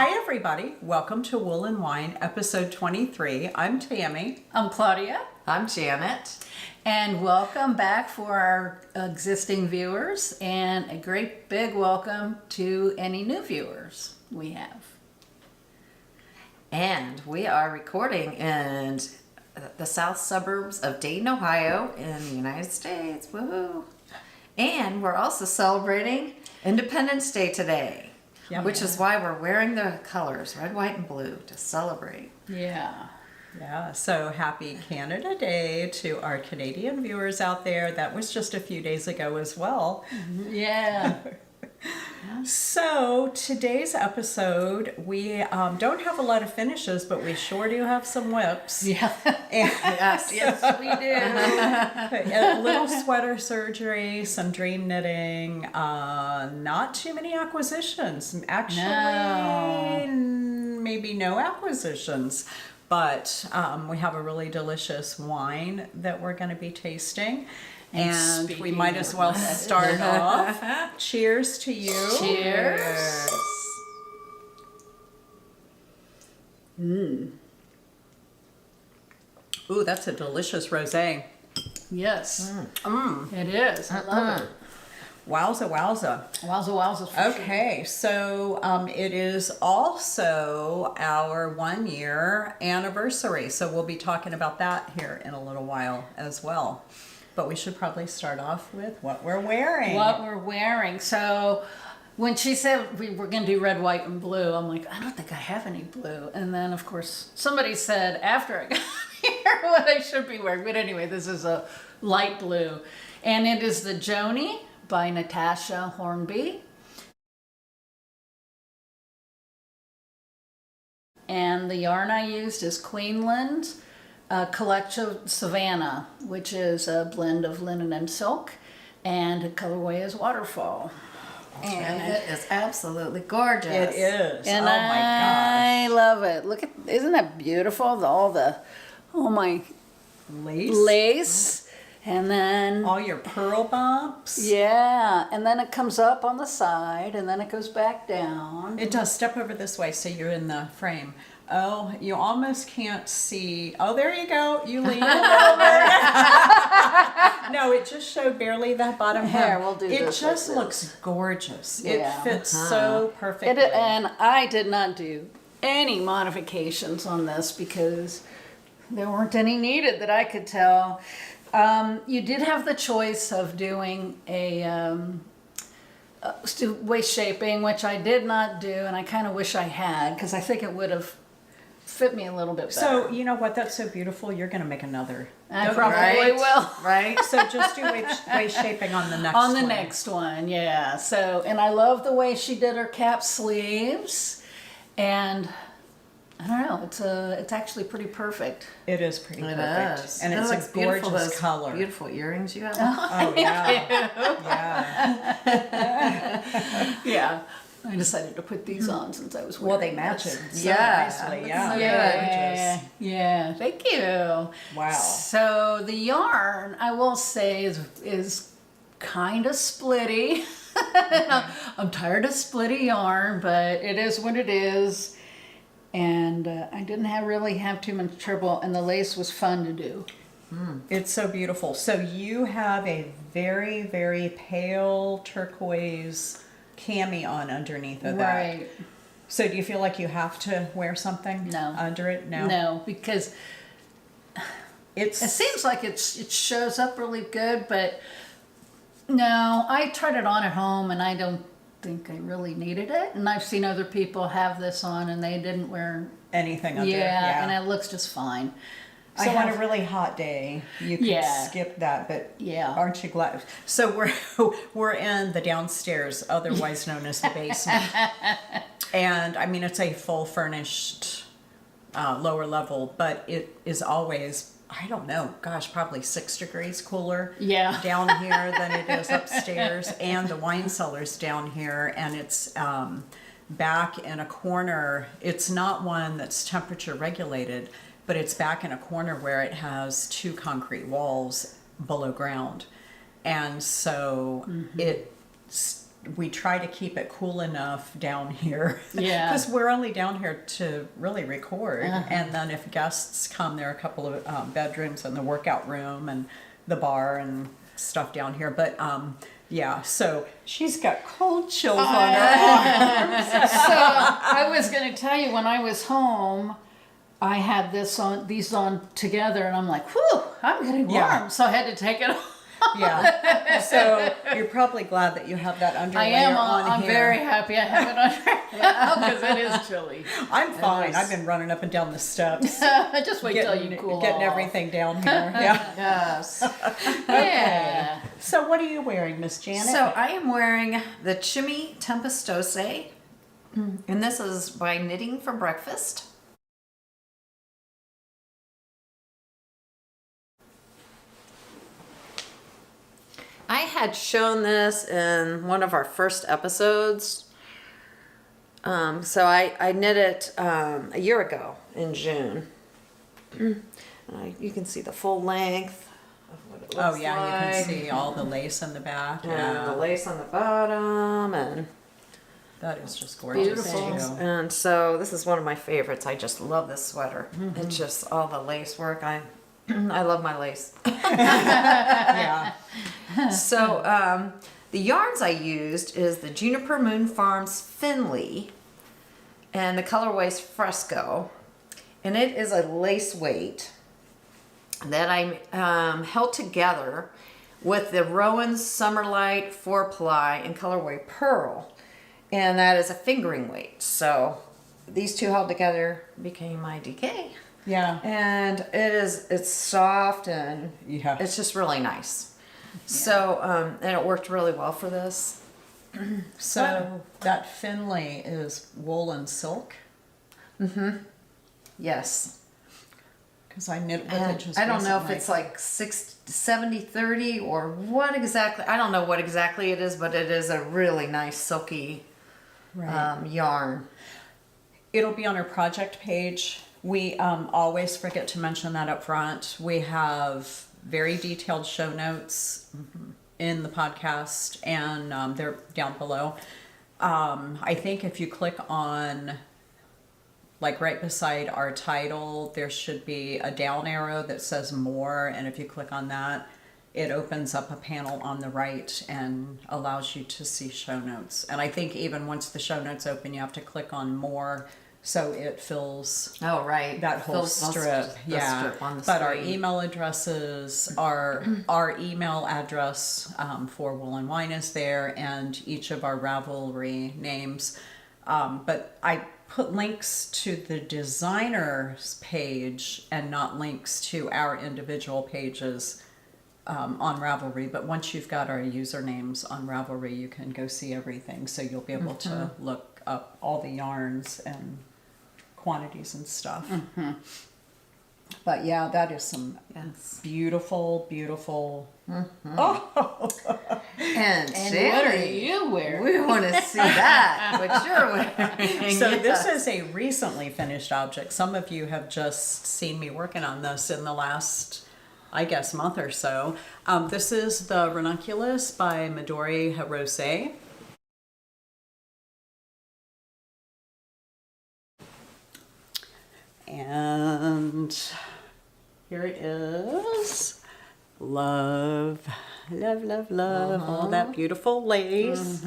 Hi everybody, welcome to Wool and Wine episode 23. I'm Tammy. I'm Claudia. I'm Janet. And welcome back for our existing viewers, and a great big welcome to any new viewers we have. And we are recording in the south suburbs of Dayton, Ohio in the United States. Woohoo! And we're also celebrating Independence Day today, which is why we're wearing the colors red, white, and blue to celebrate. Yeah. Yeah, so happy Canada Day to our Canadian viewers out there. That was just a few days ago as well. Yeah. So today's episode, we don't have a lot of finishes, but we sure do have some whips. Yeah. Yes, we do. A little sweater surgery, some dream knitting, not too many acquisitions. Actually, maybe no acquisitions. But we have a really delicious wine that we're going to be tasting. And we might as well start off. Cheers to you. Cheers. Ooh, that's a delicious rosé. Yes. It is. I love it. Wowza, wowza. Wowza, wowza. Okay, so it is also our 1 year anniversary. So we'll be talking about that here in a little while as well. But we should probably start off with what we're wearing. What we're wearing. So when she said we were going to do red, white, and blue, I'm like, I don't think I have any blue. And then, of course, somebody said after I got here what I should be wearing. But anyway, this is a light blue. And it is the Joni by Natasha Hornby. And the yarn I used is Queenland Collection Savannah, which is a blend of linen and silk, and the colorway is Waterfall. And it is absolutely gorgeous. It is. And oh my I love it. Look at, isn't that beautiful? Oh my lace. And then all your pearl bumps. Yeah, and then it comes up on the side, and then it goes back down. It does. Step over this way so you're in the frame. Oh, you almost can't see. Oh, there you go. You lean a little bit. No, it just showed barely the bottom hem. We'll do it this just like looks gorgeous. Yeah. It fits so perfectly. And I did not do any modifications on this because there weren't any needed that I could tell. You did have the choice of doing a waist shaping, which I did not do, and I kind of wish I had because I think it would have fit me a little bit better. So, you know what? That's so beautiful. You're going to make another. I probably will. Right? So just do waist shaping on the next one. On the next one, yeah. So, and I love the way she did her cap sleeves, and I don't know, it's actually pretty perfect. It is pretty It perfect. is. And it's a gorgeous color. Beautiful earrings you have. Oh, yeah. Yeah. Yeah. I decided to put these on since I was wearing Well, they match it so Yeah. nicely. Yeah. So Yeah, yeah, thank you. Wow. So the yarn, I will say, is kind of splitty. I'm tired of splitty yarn, but it is what it is. And I didn't really have too much trouble, and the lace was fun to do. It's so beautiful. So you have a very, very pale turquoise cami on underneath of that. Right. So do you feel like you have to wear something under it? No. No, because it seems like it shows up really good, but no, I tried it on at home and I don't think I really needed it. And I've seen other people have this on and they didn't wear anything under it. Yeah, and it looks just fine. So on a really hot day, you could skip that, but aren't you glad? So we're in the downstairs, otherwise known as the basement. And I mean, it's a full furnished lower level, but it is always, I don't know, gosh, probably 6 degrees cooler down here than it is upstairs. And the wine cellar's down here, and it's back in a corner. It's not one that's temperature regulated, but it's back in a corner where it has 2 concrete walls below ground. And so it we try to keep it cool enough down here. Yeah. Because we're only down here to really record. And then if guests come, there are a couple of bedrooms and the workout room and the bar and stuff down here. But yeah, so she's got cold chills on her arms. So I was going to tell you, when I was home, I had these on together, and I'm like, whew, I'm getting warm. Yeah. So I had to take it off. Yeah. So you're probably glad that you have that underlayer I am. on I'm here. very happy I have it on right now because it is chilly. I'm fine. I've been running up and down the steps. Just wait till you cool Getting off. everything down here. Yeah. Yes. Yeah. So what are you wearing, Miss Janet? So I am wearing the Chimi Tempestose, and this is by Knitting for Breakfast. I had shown this in one of our first episodes. So I knit it a year ago in June. You can see the full length of what it looks oh yeah, like. you can see all the lace in the back. And the lace on the bottom, and That is just gorgeous. Beautiful. too. and so this is one of my favorites. I just love this sweater. It's just all the lace work. I love my lace. Yeah. So the yarns I used is the Juniper Moon Farms Finley, and the colorway's Fresco, and it is a lace weight that I held together with the Rowan Summerlight 4-ply in colorway Purl, and that is a fingering weight. So these two held together became my DK. Yeah. And it's soft and Yeah. it's just really nice. So, and it worked really well for this. So that Finley is wool and silk, Yes. because I knit with And it just I don't know if recently. it's like 70-30 or what exactly. I don't know what exactly it is, but it is a really nice silky yarn. It'll be on our project page. We always forget to mention that up front. We have very detailed show notes in the podcast, and they're down below. I think if you click on, like right beside our title, there should be a down arrow that says more, and if you click on that, it opens up a panel on the right and allows you to see show notes. And I think even once the show notes open, you have to click on more, so it fills Oh, right. that whole Fills the strip. the Yeah. strip on the But our screen. email addresses, our email address for Wool and Wine is there, and each of our Ravelry names. But I put links to the designer's page and not links to our individual pages on Ravelry. But once you've got our usernames on Ravelry, you can go see everything. So you'll be able to look up all the yarns and quantities and stuff. But yeah, that is some Yes. beautiful, beautiful. And And Sherry, what are you wearing? we want to see that, what you're wearing. So this is a recently finished object. Some of you have just seen me working on this in the last, I guess, month or so. This is the Ranunculus by Midori Hirose. And here it is. Love, love, love, love. All that beautiful lace.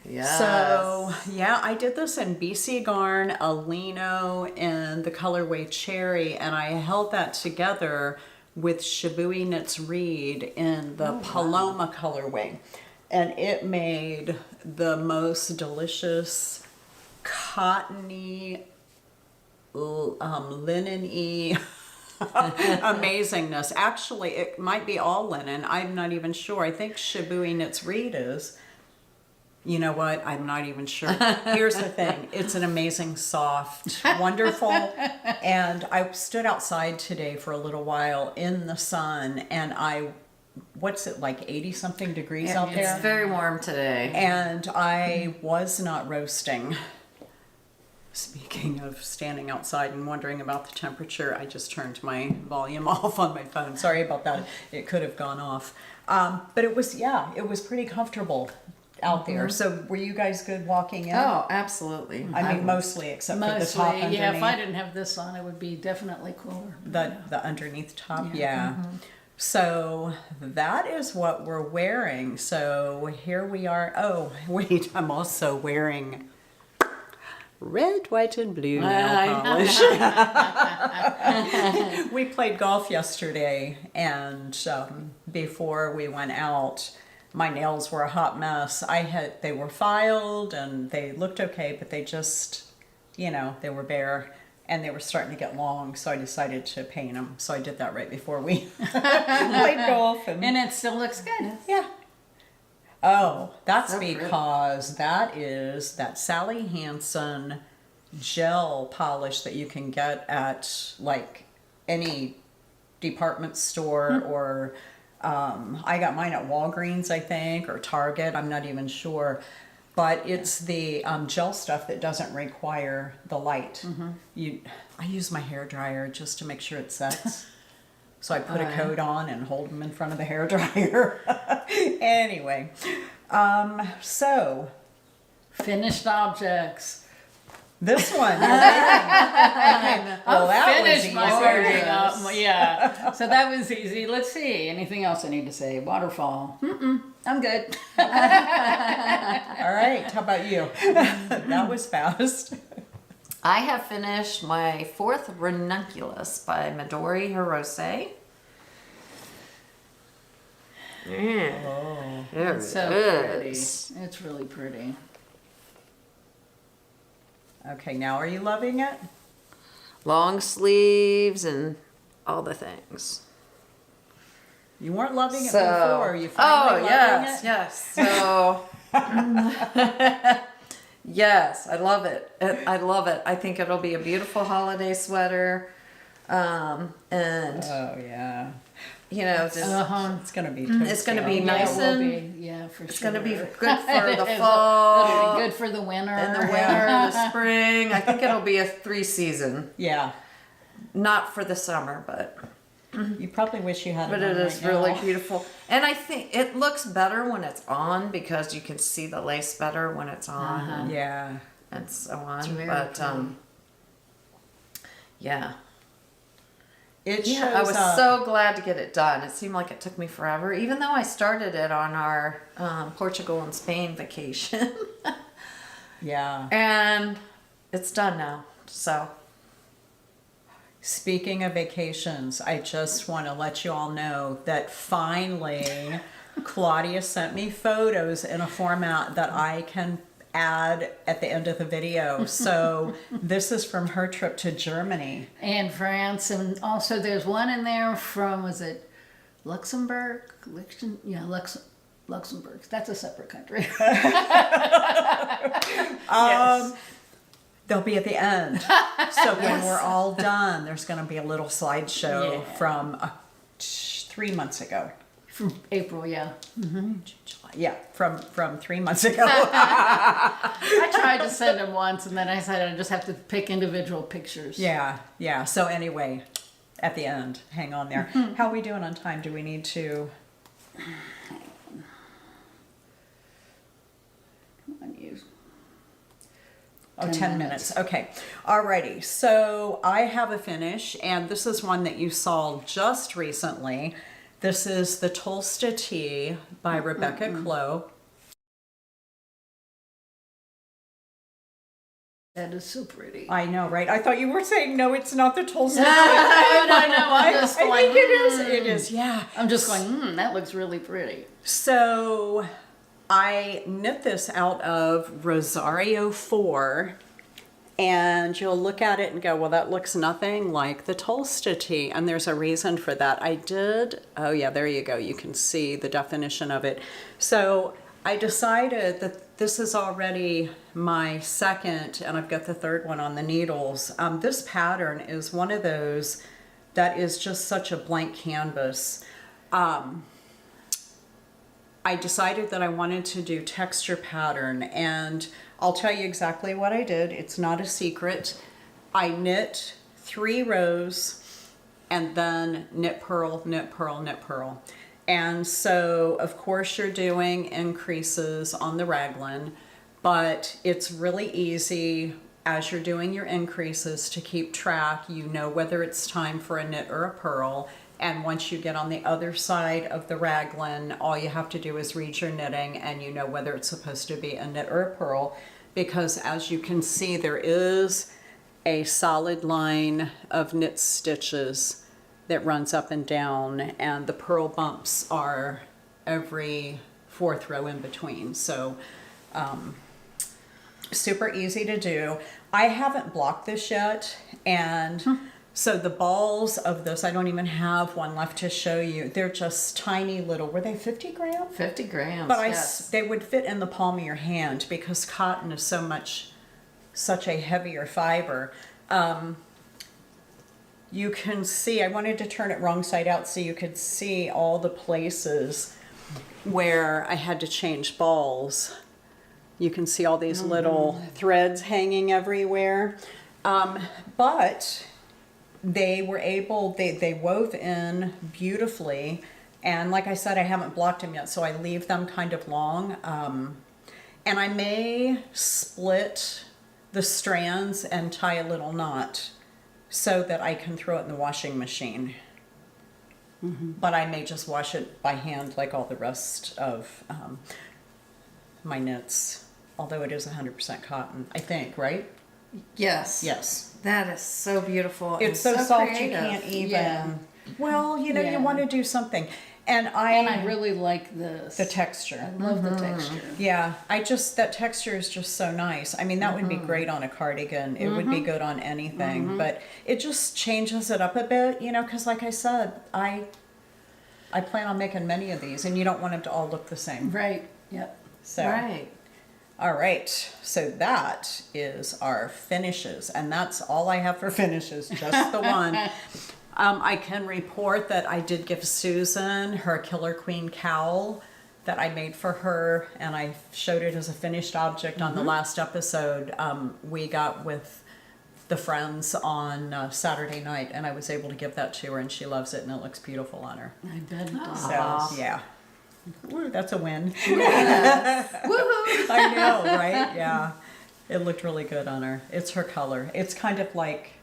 Yes. So, yeah, I did this in BC Garn, Allino, and the colorway Cherry, and I held that together with Shibui Knits Reed in the Paloma colorway. And it made the most delicious cottony, linen-y amazingness. Actually, it might be all linen. I'm not even sure. I think Shibui Knits Reed is. You know what? I'm not even sure. Here's the thing. It's an amazing, soft, wonderful. And I stood outside today for a little while in the sun, and what's it, like 80 something degrees out there? It's very warm today. And I was not roasting. Speaking of standing outside and wondering about the temperature, I just turned my volume off on my phone. Sorry about that. It could have gone off. But it was pretty comfortable. out there. So were you guys good walking in? Oh, absolutely. I mean, mostly, except for the top underneath. Yeah, if I didn't have this on, it would be definitely cooler. The underneath top, yeah. So that is what we're wearing. So here we are. Oh, wait, I'm also wearing red, white, and blue nail polish. We played golf yesterday, and before we went out, my nails were a hot mess. They were filed and they looked okay, but they just, they were bare and they were starting to get long. So I decided to paint them. So I did that right before we played golf. And it still looks good. Yeah. Oh, that's So because that is that Sally Hansen gel polish that you can get at like any department store or I got mine at Walgreens, I think, or Target. I'm not even sure. But it's the gel stuff that doesn't require the light. I use my hair dryer just to make sure it sets. So I put a coat on and hold them in front of the hair dryer. Anyway, so Finished objects. this one, you're wearing. Well, that was Finished my wearing up. easy. Yeah. So that was easy. Let's see. Anything else I need to say? Waterfall. I'm good. All right, how about you? That was fast. I have finished my 4th Ranunculus by Midori Hirose. Oh. There It's so it pretty. is. It's really pretty. Okay, now are you loving it? Long sleeves and all the things. You weren't loving it So- before. You finally loving it? yes. So, yes, I love it. I love it. I think it'll be a beautiful holiday sweater. And, Oh yeah. just, It's gonna be. it's gonna be toasty. nice Yeah, it will and be. Yeah, for it's sure. going to be good for the It'll fall. be good for the winter. In the winter, the spring. I think it'll be a 3 season. Yeah. Not for the summer, but You probably wish you had it. it on is right really now. beautiful. And I think it looks better when it's on because you can see the lace better when it's on Yeah. and so on. very But pretty. yeah. It Yeah, shows I was up. so glad to get it done. It seemed like it took me forever, even though I started it on our Portugal and Spain vacation. Yeah. And it's done now. So Speaking of vacations, I just want to let you all know that finally Claudia sent me photos in a format that I can add at the end of the video. So this is from her trip to Germany. And France, and also there's one in there from, was it Luxembourg? Luxembourg. That's a separate country. Yes. They'll be at the end. So when we're all done, there's going to be a little slideshow Yeah. from 3 months ago. From April, yeah. Yeah, from 3 months ago. I tried to send them once, and then I said I just have to pick individual pictures. Yeah. So anyway, at the end, hang on there. How are we doing on time? Do we need to? Oh, 10 minutes. Okay. Alrighty. So I have a finish, and this is one that you saw just recently. This is the Tolsta Tea by Rebecca Clow. That is so pretty. I know, right? I thought you were saying, no, it's not the Tulsa Tea. I know. I'm just I going, think it is. It is, yeah. I'm just going, that looks really pretty. So I knit this out of Rosario 4, and you'll look at it and go, well, that looks nothing like the Tolsta Tea, and there's a reason for that. Oh yeah, there you go. You can see the definition of it. So I decided that this is already my second, and I've got the third one on the needles. This pattern is one of those that is just such a blank canvas. I decided that I wanted to do texture pattern, and I'll tell you exactly what I did. It's not a secret. I knit 3 rows and then knit purl, knit purl, knit purl. And so, of course, you're doing increases on the raglan, but it's really easy as you're doing your increases to keep track. You know whether it's time for a knit or a purl. And once you get on the other side of the raglan, all you have to do is read your knitting and you know whether it's supposed to be a knit or a purl. Because as you can see, there is a solid line of knit stitches that runs up and down, and the purl bumps are every 4th row in between. So super easy to do. I haven't blocked this yet, and so the balls of this, I don't even have one left to show you. They're just tiny little, were they 50 grams? 50 grams, But yes. they would fit in the palm of your hand because cotton is such a heavier fiber. You can see, I wanted to turn it wrong side out so you could see all the places where I had to change balls. You can see all these little threads hanging everywhere. But they were able, they wove in beautifully. And like I said, I haven't blocked them yet, so I leave them kind of long. And I may split the strands and tie a little knot so that I can throw it in the washing machine. But I may just wash it by hand like all the rest of my knits, although it is 100% cotton, I think, right? Yes. Yes. That is so beautiful. It's and so soft creative. you can't even, Yeah. well, you know, Yeah. you want to do something. And And I I really like this. the texture. I love the texture. Yeah, that texture is just so nice. I mean, that would be great on a cardigan. It would be good on anything, but it just changes it up a bit, you know, because like I said, I plan on making many of these, and you don't want them to all look the same. Right. Yep. So, Right. all right, so that is our finishes, and that's all I have for finishes, just the one. I can report that I did give Susan her Killer Queen cowl that I made for her, and I showed it as a finished object on the last episode we got with the friends on Saturday night, and I was able to give that to her, and she loves it, and it looks beautiful on her. I bet it does. So, yeah. Woo, that's a win. Woohoo! I know, right? Yeah. It looked really good on her. It's her color. It's kind of like,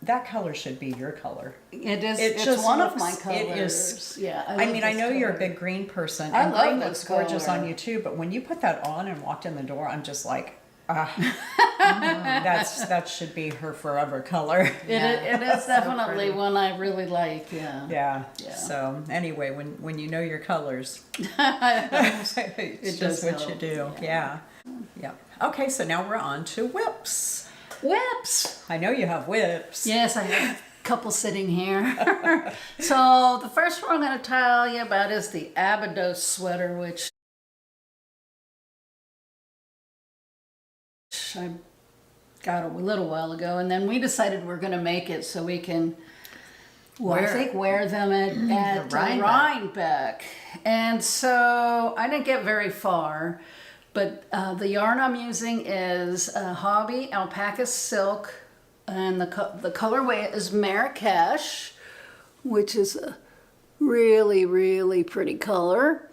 that color should be your color. It is. It It's just one of my looks- colors. it is- Yeah. I love mean, I this know you're a color. big green person, I and love green this looks gorgeous color. on you too, but when you put that on and walked in the door, I'm just like, that should be her forever color. It is definitely one I really like. Yeah. Yeah. Yeah. So anyway, when you know your colors, it's does just what you help. do. Yeah. Yeah. Okay, so now we're on to WIPS. WIPS. I know you have WIPS. Yes, I have a couple sitting here. So the first one I'm going to tell you about is the Abydos sweater, which I got a little while ago, and then we decided we're going to make it so we can, wear them at Rhinebeck. And so I didn't get very far, but the yarn I'm using is Hobbii alpaca silk, and the colorway is Marrakesh, which is a really, really pretty color.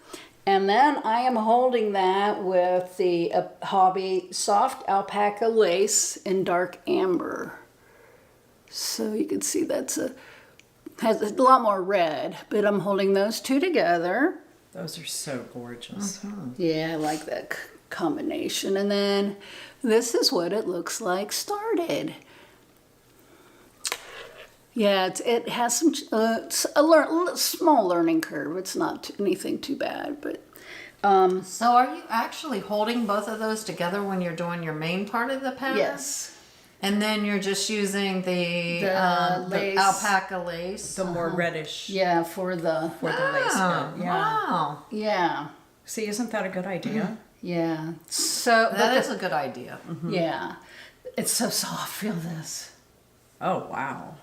And then I am holding that with the Hobbii soft alpaca lace in dark amber. So you can see has a lot more red, but I'm holding those two together. Those are so gorgeous. Yeah, I like that combination. And then this is what it looks like started. Yeah, it has some small learning curve. It's not anything too bad, but So are you actually holding both of those together when you're doing your main part of the pattern? yes, And then you're just using the lace. alpaca lace. The more reddish yeah, for the for the lace Oh, bit. Yeah. wow. yeah, See, isn't that a good idea? yeah. So That is a good idea. yeah, it's so soft. Feel this, Oh wow.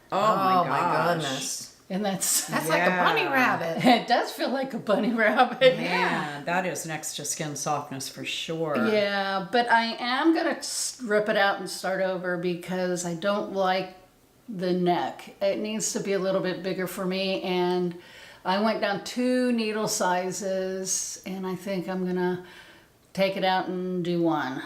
Oh, Oh, my my gosh. goodness. and that's That's like a bunny Yeah. rabbit. it does feel like a bunny rabbit. Man, that is next to skin softness for sure. Yeah, but I am going to rip it out and start over because I don't like the neck. It needs to be a little bit bigger for me, and I went down 2 needle sizes, and I think I'm gonna take it out and do 1.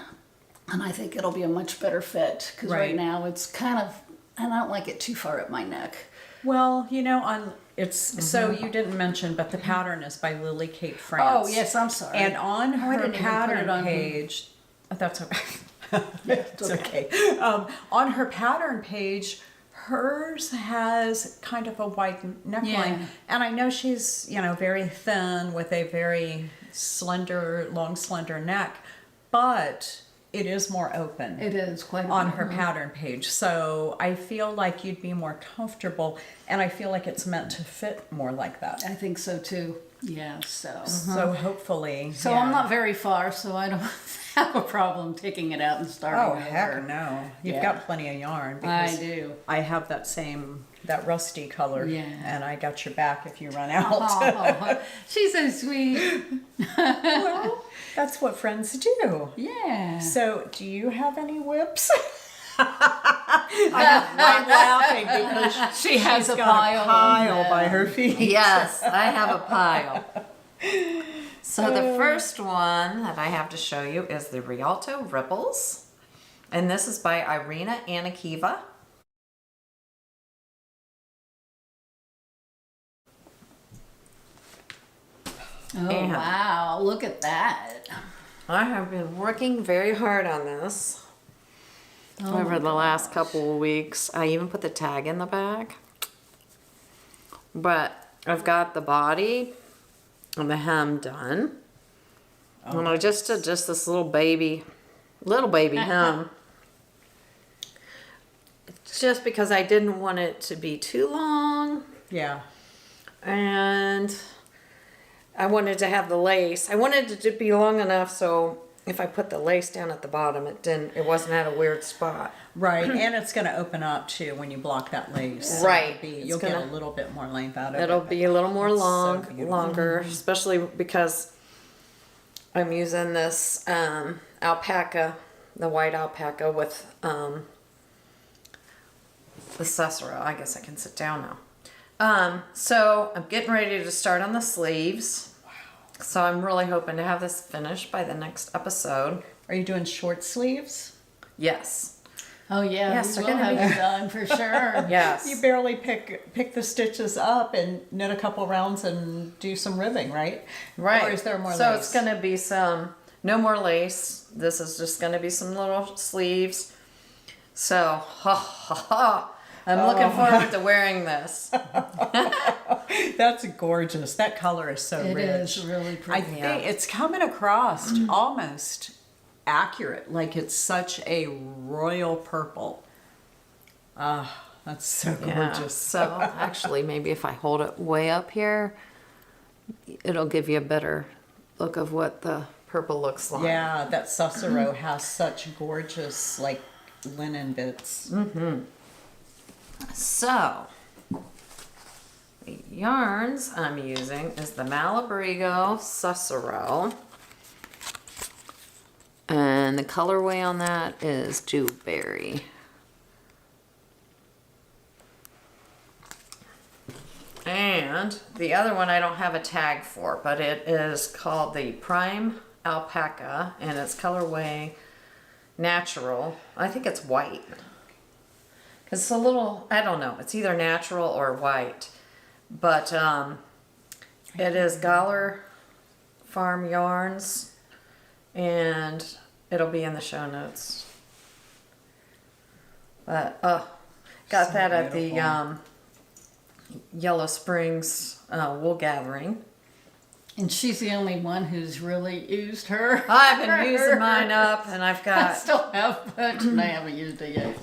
And I think it'll be a much better fit, because right now it's kind of, and I don't like it too far up my neck. Well, you know, so you didn't mention, but the pattern is by Lily Kate France. Oh, yes, I'm sorry. And on her pattern page, that's okay. It's okay. On her pattern page, hers has kind of a wide neckline. Yeah. And I know she's, you know, very thin with a very long, slender neck, but it is more open. It is quite on her pattern page. So I feel like you'd be more comfortable, and I feel like it's meant to fit more like that. I think so too. Yeah, so. So hopefully. So I'm not very far, so I don't have a problem taking it out and starting over. Oh, heck no. You've got plenty of yarn. I do. I have that rusty color. Yeah. And I got your back if you run out. She's so sweet. Well, that's what friends do. Yeah. So do you have any WIPS? I'm laughing because she has a pile by her feet. Yes, I have a pile. So the first one that I have to show you is the Rialto Ripples. And this is by Irina Anakiva. Oh, wow. Look at that. I have been working very hard on this over the last couple of weeks. I even put the tag in the back. But I've got the body and the hem done. And I just did just this little baby hem. Just because I didn't want it to be too long. Yeah. And I wanted to have the lace. I wanted it to be long enough so if I put the lace down at the bottom, it wasn't at a weird spot. Right, and it's going to open up too when you block that lace. Right. So you'll get a little bit more length out of it. It'll be a little more longer, especially because I'm using this alpaca, the white alpaca with the Cicero. I guess I can sit down now. So I'm getting ready to start on the sleeves. Wow. So I'm really hoping to have this finished by the next episode. Are you doing short sleeves? Yes. Oh yeah, yes, we'll have it done for sure. Yes. You barely pick the stitches up and knit a couple rounds and do some ribbing, right? Right. Or is there more lace? So it's going to be no more lace. This is just going to be some little sleeves. So, I'm looking forward to wearing this. That's gorgeous. That color is so rich. It is really pretty. I think it's coming across almost accurate. Like it's such a royal purple. That's so gorgeous. Yeah. So actually, maybe if I hold it way up here, it'll give you a better look of what the purple looks like. Yeah, that Cicero has such gorgeous like linen bits. Mm-hmm. So, the yarns I'm using is the Malabrigo Cicero. And the colorway on that is Dewberry. And the other one I don't have a tag for, but it is called the Prime Alpaca, and it's colorway Natural. I think it's white. It's a little, I don't know, it's either natural or white. But it is Galler Farm Yarns, and it'll be in the show notes. But got so that at the Yellow Springs wool gathering. And she's the only one who's really used her. I've been using mine up, and I've got... I still have a bunch, and I haven't used it yet.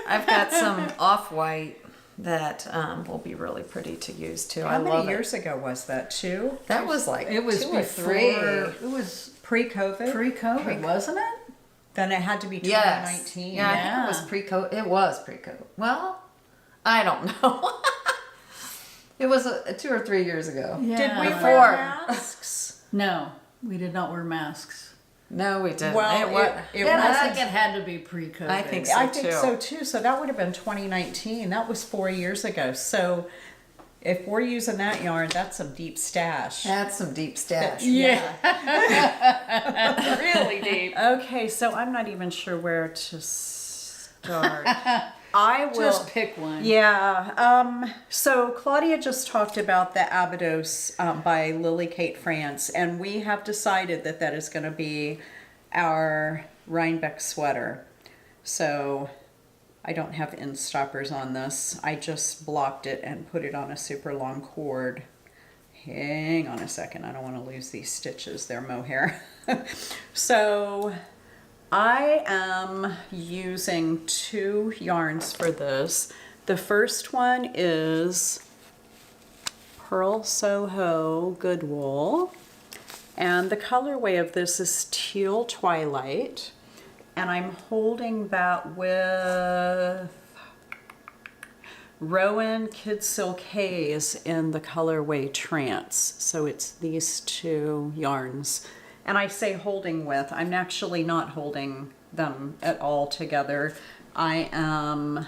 I've got some off-white that will be really pretty to use, too. How many years ago was that, 2? That was like it was 2 or 3. It was pre-COVID? Pre-COVID, wasn't it? Then it had to be 2019. Yes. Yeah, I think it was pre-COVID. It was pre-COVID. Well, I don't know. It was 2 or 3 years ago. Yeah. Did we wear masks? No, we did not wear masks. No, we didn't. Well, I think it had to be pre-COVID. I think so, I think so too. So that would have been 2019. That was 4 years ago. So if we're using that yarn, that's some deep stash. That's some deep stash. Yeah. Really deep. Okay, so I'm not even sure where to start. I will Just pick one. Yeah. So Claudia just talked about the Abydos by Lily Kate France, and we have decided that that is going to be our Rhinebeck sweater. So I don't have end stoppers on this. I just blocked it and put it on a super long cord. Hang on a second. I don't want to lose these stitches. They're mohair. So I am using 2 yarns for this. The first one is Purl Soho Good Wool. And the colorway of this is Teal Twilight. And I'm holding that with Rowan Kid Silk Haze in the colorway Trance. So it's these 2 yarns. And I say holding with, I'm actually not holding them at all together. I am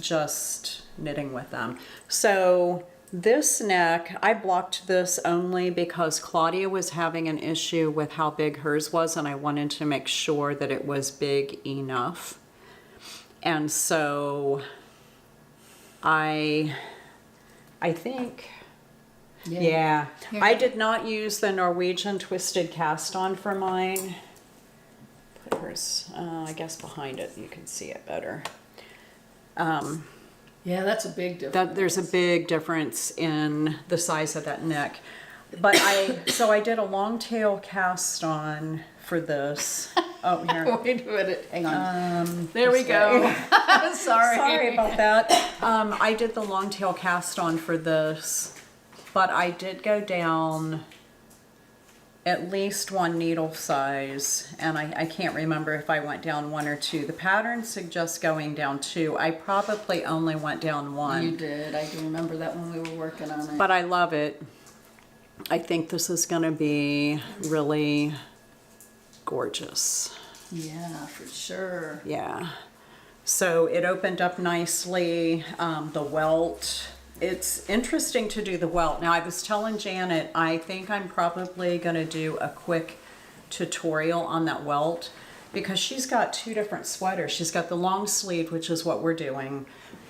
just knitting with them. So this neck, I blocked this only because Claudia was having an issue with how big hers was, and I wanted to make sure that it was big enough. And so I think... Yeah. I did not use the Norwegian twisted cast on for mine. Put hers, I guess, behind it. You can see it better. Yeah, that's a big difference. There's a big difference in the size of that neck. But so I did a long tail cast on for this. Oh, here. Wait a minute. Hang on. There we go. Sorry about that. I did the long tail cast on for this. But I did go down at least 1 needle size, and I can't remember if I went down 1 or 2. The pattern suggests going down 2. I probably only went down 1. You did. I do remember that when we were working on it. But I love it. I think this is going to be really gorgeous. Yeah, for sure. Yeah. So it opened up nicely. The welt... It's interesting to do the welt. Now, I was telling Janet, I think I'm probably going to do a quick tutorial on that welt because she's got 2 different sweaters. She's got the long sleeve, which is what we're doing,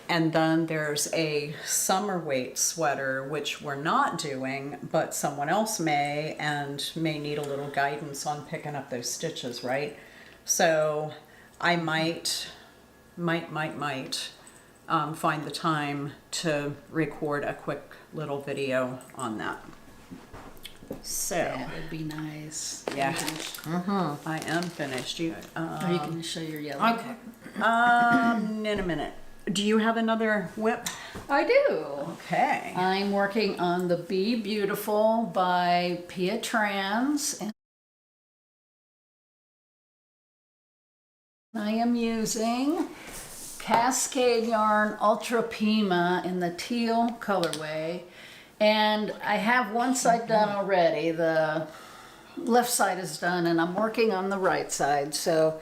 and then there's a summer weight sweater, which we're not doing, but someone else may and may need a little guidance on picking up those stitches, right? So I might find the time to record a quick little video on that. So that would be nice. Yeah. I am finished. Are you going to show your yellow? Okay. In a minute. Do you have another whip? I do. Okay. I'm working on the Be Beautiful by Trance. And I am using Cascade yarn Ultra Pima in the teal colorway, and I have one side done already. The left side is done, and I'm working on the right side. So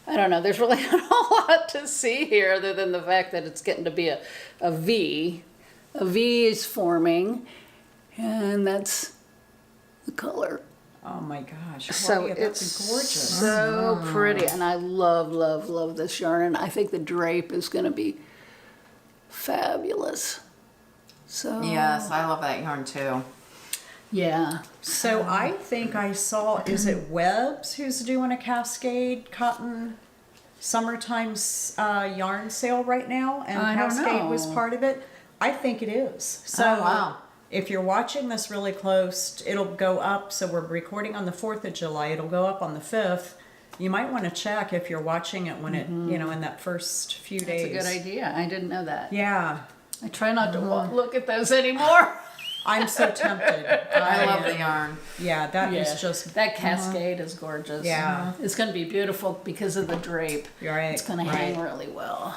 I don't know, there's really not a whole lot to see here other than the fact that it's getting to be a V. A V is forming, and that's the color. Oh my gosh. So Claudia, that's gorgeous. So pretty, and I love this yarn, and I think the drape is going to be fabulous. So Yes, I love that yarn too. yeah. So I think I saw, is it Webbs who's doing a Cascade cotton summertime yarn sale right now? And I don't Cascade was know. part of it? I think it is. So Oh, wow. if you're watching this really close, it'll go up. So we're recording on the 4th of July. It'll go up on the 5th. You might want to check if you're watching it when it, in that first few days. That's a good idea. I didn't know that. Yeah. I try not to look at those anymore. I'm so tempted. I love the yarn. Yeah, that is just... that Cascade is gorgeous. Yeah. It's going to be beautiful because of the drape. You're right. It's going to hang really well.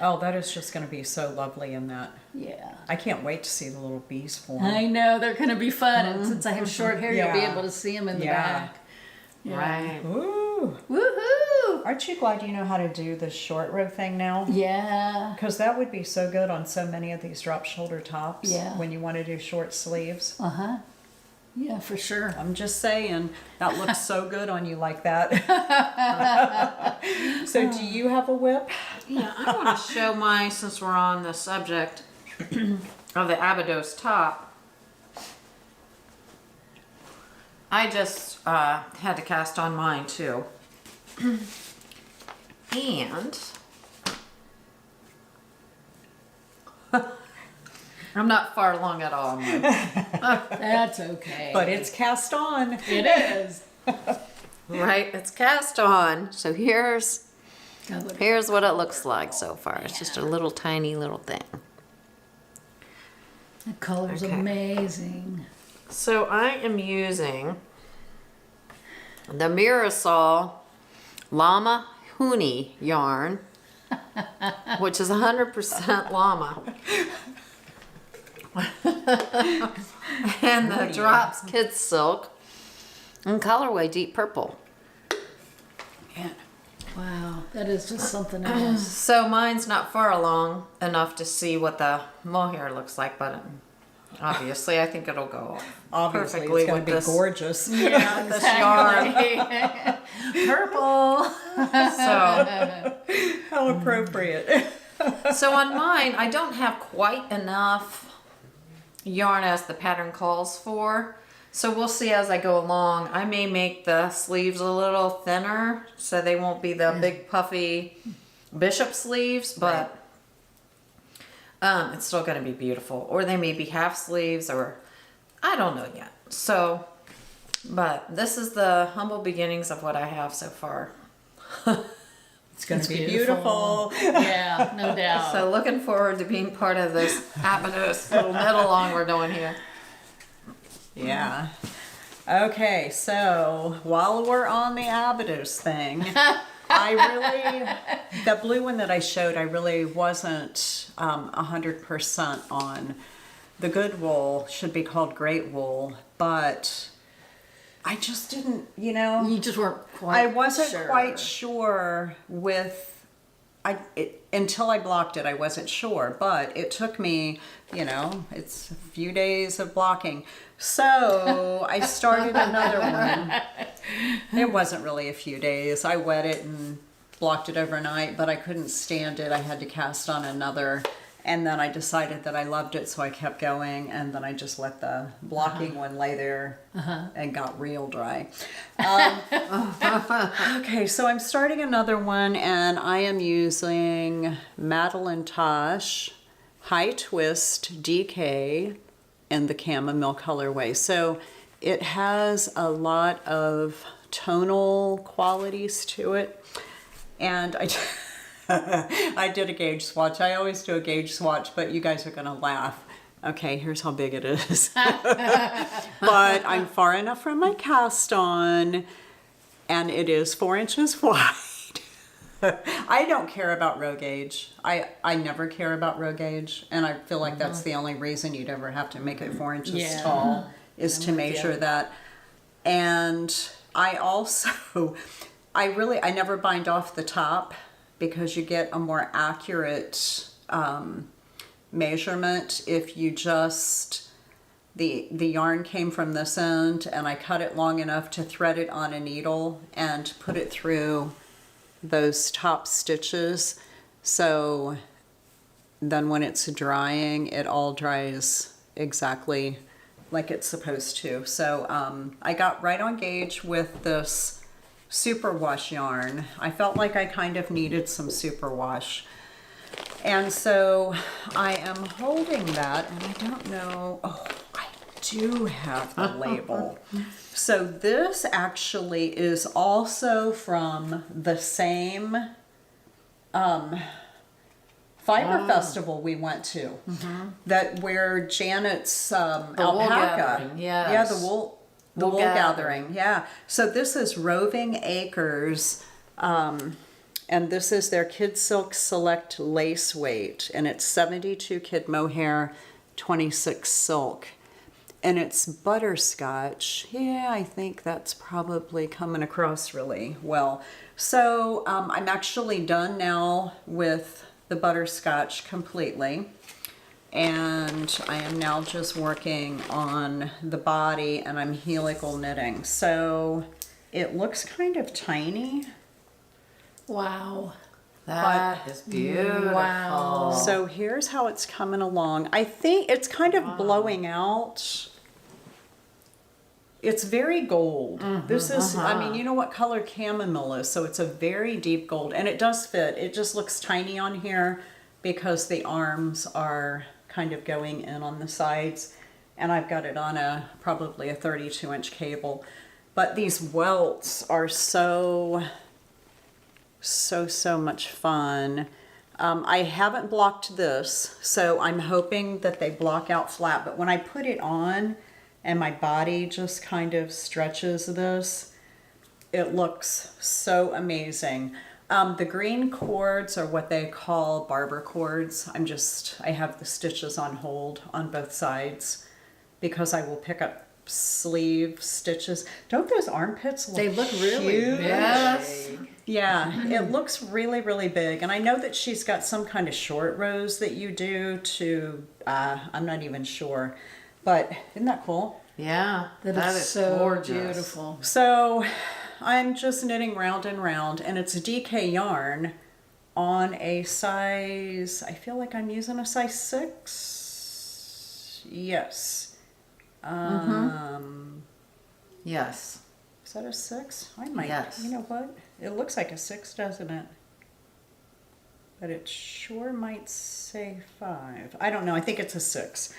Oh, that is just going to be so lovely in that. Yeah. I can't wait to see the little bees form. I know, they're going to be fun. And since I have short hair, you'll be Yeah. able to see them in the Yeah. back. Yeah. Right. Ooh. Woohoo! Aren't you glad you know how to do the short row thing now? Yeah. Because that would be so good on so many of these drop shoulder tops. Yeah. When you want to do short sleeves. Uh-huh. Yeah, for sure. I'm just saying, that looks so good on you like that. So do you have a whip? Yeah, I want to show my, since we're on the subject of the Abydos top. I just had to cast on mine too. And I'm not far along at all. That's okay. But it's cast on. It is. Right, it's cast on. So here's God, look. here's what it looks like so far. It's just a little tiny little thing. The color's Okay. amazing. So I am using the Mirasol Llama Huni yarn, which is 100% llama. And the Drops Kids Silk in colorway Deep Purple. Man. Wow, that is just something else. So mine's not far along enough to see what the mohair looks like, but obviously I think it'll go Obviously, perfectly it's going with to be this, gorgeous. Yeah, this yarn. Purple. So, How appropriate. so on mine, I don't have quite enough yarn as the pattern calls for. So we'll see as I go along. I may make the sleeves a little thinner so they won't be the big puffy bishop sleeves, but it's still going to be beautiful. Or they may be half sleeves, or I don't know yet. So, but this is the humble beginnings of what I have so far. It's going to be beautiful. Yeah, no doubt. So looking forward to being part of this Abydos little knit along we're doing here. Yeah. Okay, so while we're on the Abydos thing, the blue one that I showed, I really wasn't 100% on. The good wool should be called great wool, but I just didn't, You just weren't quite I wasn't sure. quite sure until I blocked it, I wasn't sure, but it took me, it's a few days of blocking. So I started another one. It wasn't really a few days. I wet it and blocked it overnight, but I couldn't stand it. I had to cast on another. And then I decided that I loved it, so I kept going, and then I just let the blocking one lay there and got real dry. Okay, so I'm starting another one, and I am using Madelinetosh High Twist DK in the chamomile colorway. So it has a lot of tonal qualities to it, and I did a gauge swatch. I always do a gauge swatch, but you guys are going to laugh. Okay, here's how big it is. But I'm far enough from my cast on, and it is 4 inches wide. I don't care about row gauge. I never care about row gauge, and I feel like that's the only reason you'd ever have to make it 4 inches tall is to measure that. And I also, I never bind off the top, because you get a more accurate measurement if you just, the yarn came from this end and I cut it long enough to thread it on a needle and put it through those top stitches. So then when it's drying, it all dries exactly like it's supposed to. So I got right on gauge with this superwash yarn. I felt like I kind of needed some superwash. And so I am holding that, and I don't know, I do have the label. So this actually is also from the same fiber festival we went to, that where Janet's alpaca. wool gathering, yes. Yeah, the wool gathering. Yeah. So this is Roving Acres, and this is their Kid Silk Select Lace Weight, and it's 72 kid mohair, 26 silk. and it's butterscotch. Yeah, I think that's probably coming across really well. So I'm actually done now with the butterscotch completely. And I am now just working on the body, and I'm helical knitting. So it looks kind of tiny. Wow. That is beautiful. Wow. So here's how it's coming along. I think it's kind of blowing out. It's very gold. This is, I mean, you know what color chamomile is, so it's a very deep gold, and it does fit. It just looks tiny on here because the arms are kind of going in on the sides, and I've got it on probably a 32-inch cable. But these welts are so much fun. I haven't blocked this, so I'm hoping that they block out flat, but when I put it on and my body just kind of stretches this, it looks so amazing. The green cords are what they call barber cords. I have the stitches on hold on both sides because I will pick up sleeve stitches. Don't those armpits look They look really huge? big. Yes. Yeah, it looks really, really big. And I know that she's got some kind of short rows that you do to, I'm not even sure. But isn't that cool? Yeah. That is so gorgeous. beautiful. So I'm just knitting round and round, and it's DK yarn on a size, I feel like I'm using a size 6. Yes. Yes. Is that a 6? I might. Yes. You know what? It looks like a 6, doesn't it? But it sure might say 5. I don't know. I think it's a 6.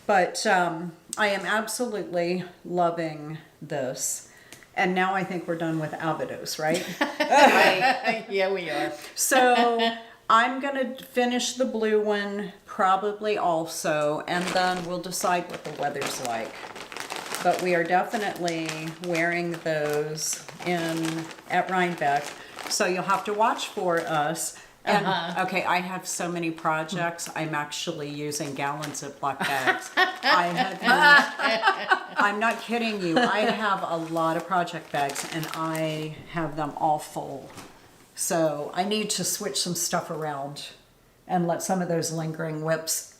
But I am absolutely loving this. And now I think we're done with Abydos, right? Yeah, we are. So I'm going to finish the blue one probably also, and then we'll decide what the weather's like. But we are definitely wearing those at Rhinebeck, so you'll have to watch for us. And okay, I have so many projects. I'm actually using gallon Ziploc bags. I'm not kidding you. I have a lot of project bags, and I have them all full. So I need to switch some stuff around and let some of those lingering WIPS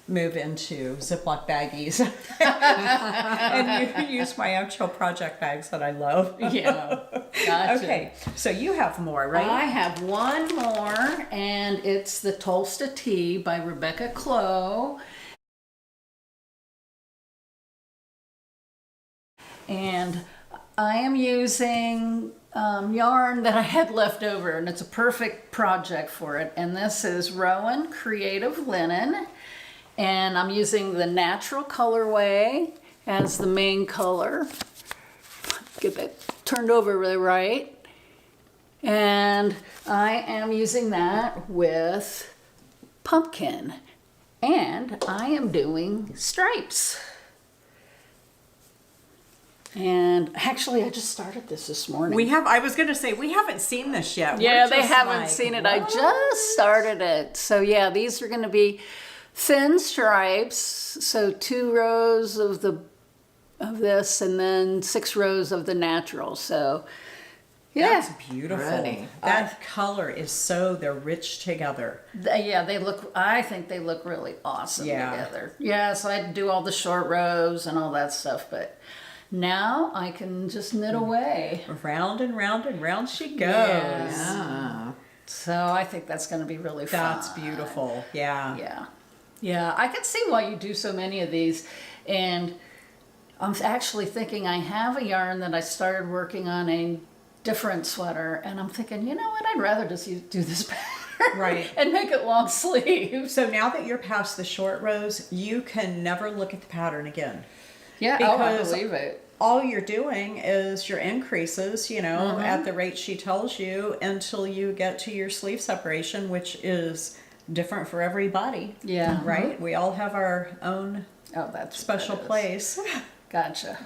move into Ziploc baggies. And you use my actual project bags that I love. Yeah. Gotcha. Okay, so you have more, right? I have one more, and it's the Tolsta Tea by Rebecca Clow. And I am using yarn that I had left over, and it's a perfect project for it. And this is Rowan Creative Linen, and I'm using the natural colorway as the main color. Get that turned over really right. And I am using that with pumpkin, and I am doing stripes. And actually, I just started this morning. I was going to say, we haven't seen this yet. Yeah, We're they just haven't like, seen it. what? I just started it. So yeah, these are going to be thin stripes. So 2 rows of this, and then 6 rows of the natural. So yeah, That's beautiful. Pretty. That color is they're rich together. yeah, they look. I think they look really awesome Yeah. together. Yeah, so I had to do all the short rows and all that stuff, but now I can just knit away. Round and round and round she goes. Yeah. So I think that's going to be really fun. That's beautiful. Yeah. Yeah. Yeah, I can see why you do so many of these. And I'm actually thinking I have a yarn that I started working on a different sweater, and I'm thinking, you know what, I'd rather just do this pattern. Right. And make it long sleeves. So now that you're past the short rows, you can never look at the pattern again. Yeah, I believe it. All you're doing is your increases, at the rate she tells you until you get to your sleeve separation, which is different for everybody. Yeah. Right? We all have our own Oh, that's special what it is. place. Gotcha.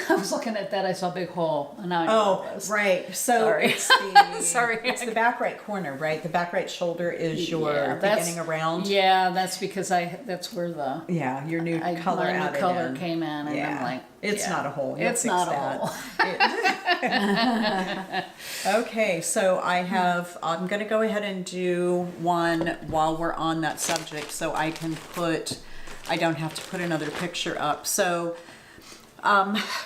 I was looking at that. I saw a big hole. And now I know what it was. Right. So Sorry. it's the Sorry. It's the back right corner, right? The back right shoulder is your beginning around. Yeah, that's because that's where the Your new color my added new color in. came in, and I'm like, it's not a hole. You'll It's fix not that. a hole. Okay, so I'm going to go ahead and do one while we're on that subject, so I don't have to put another picture up. So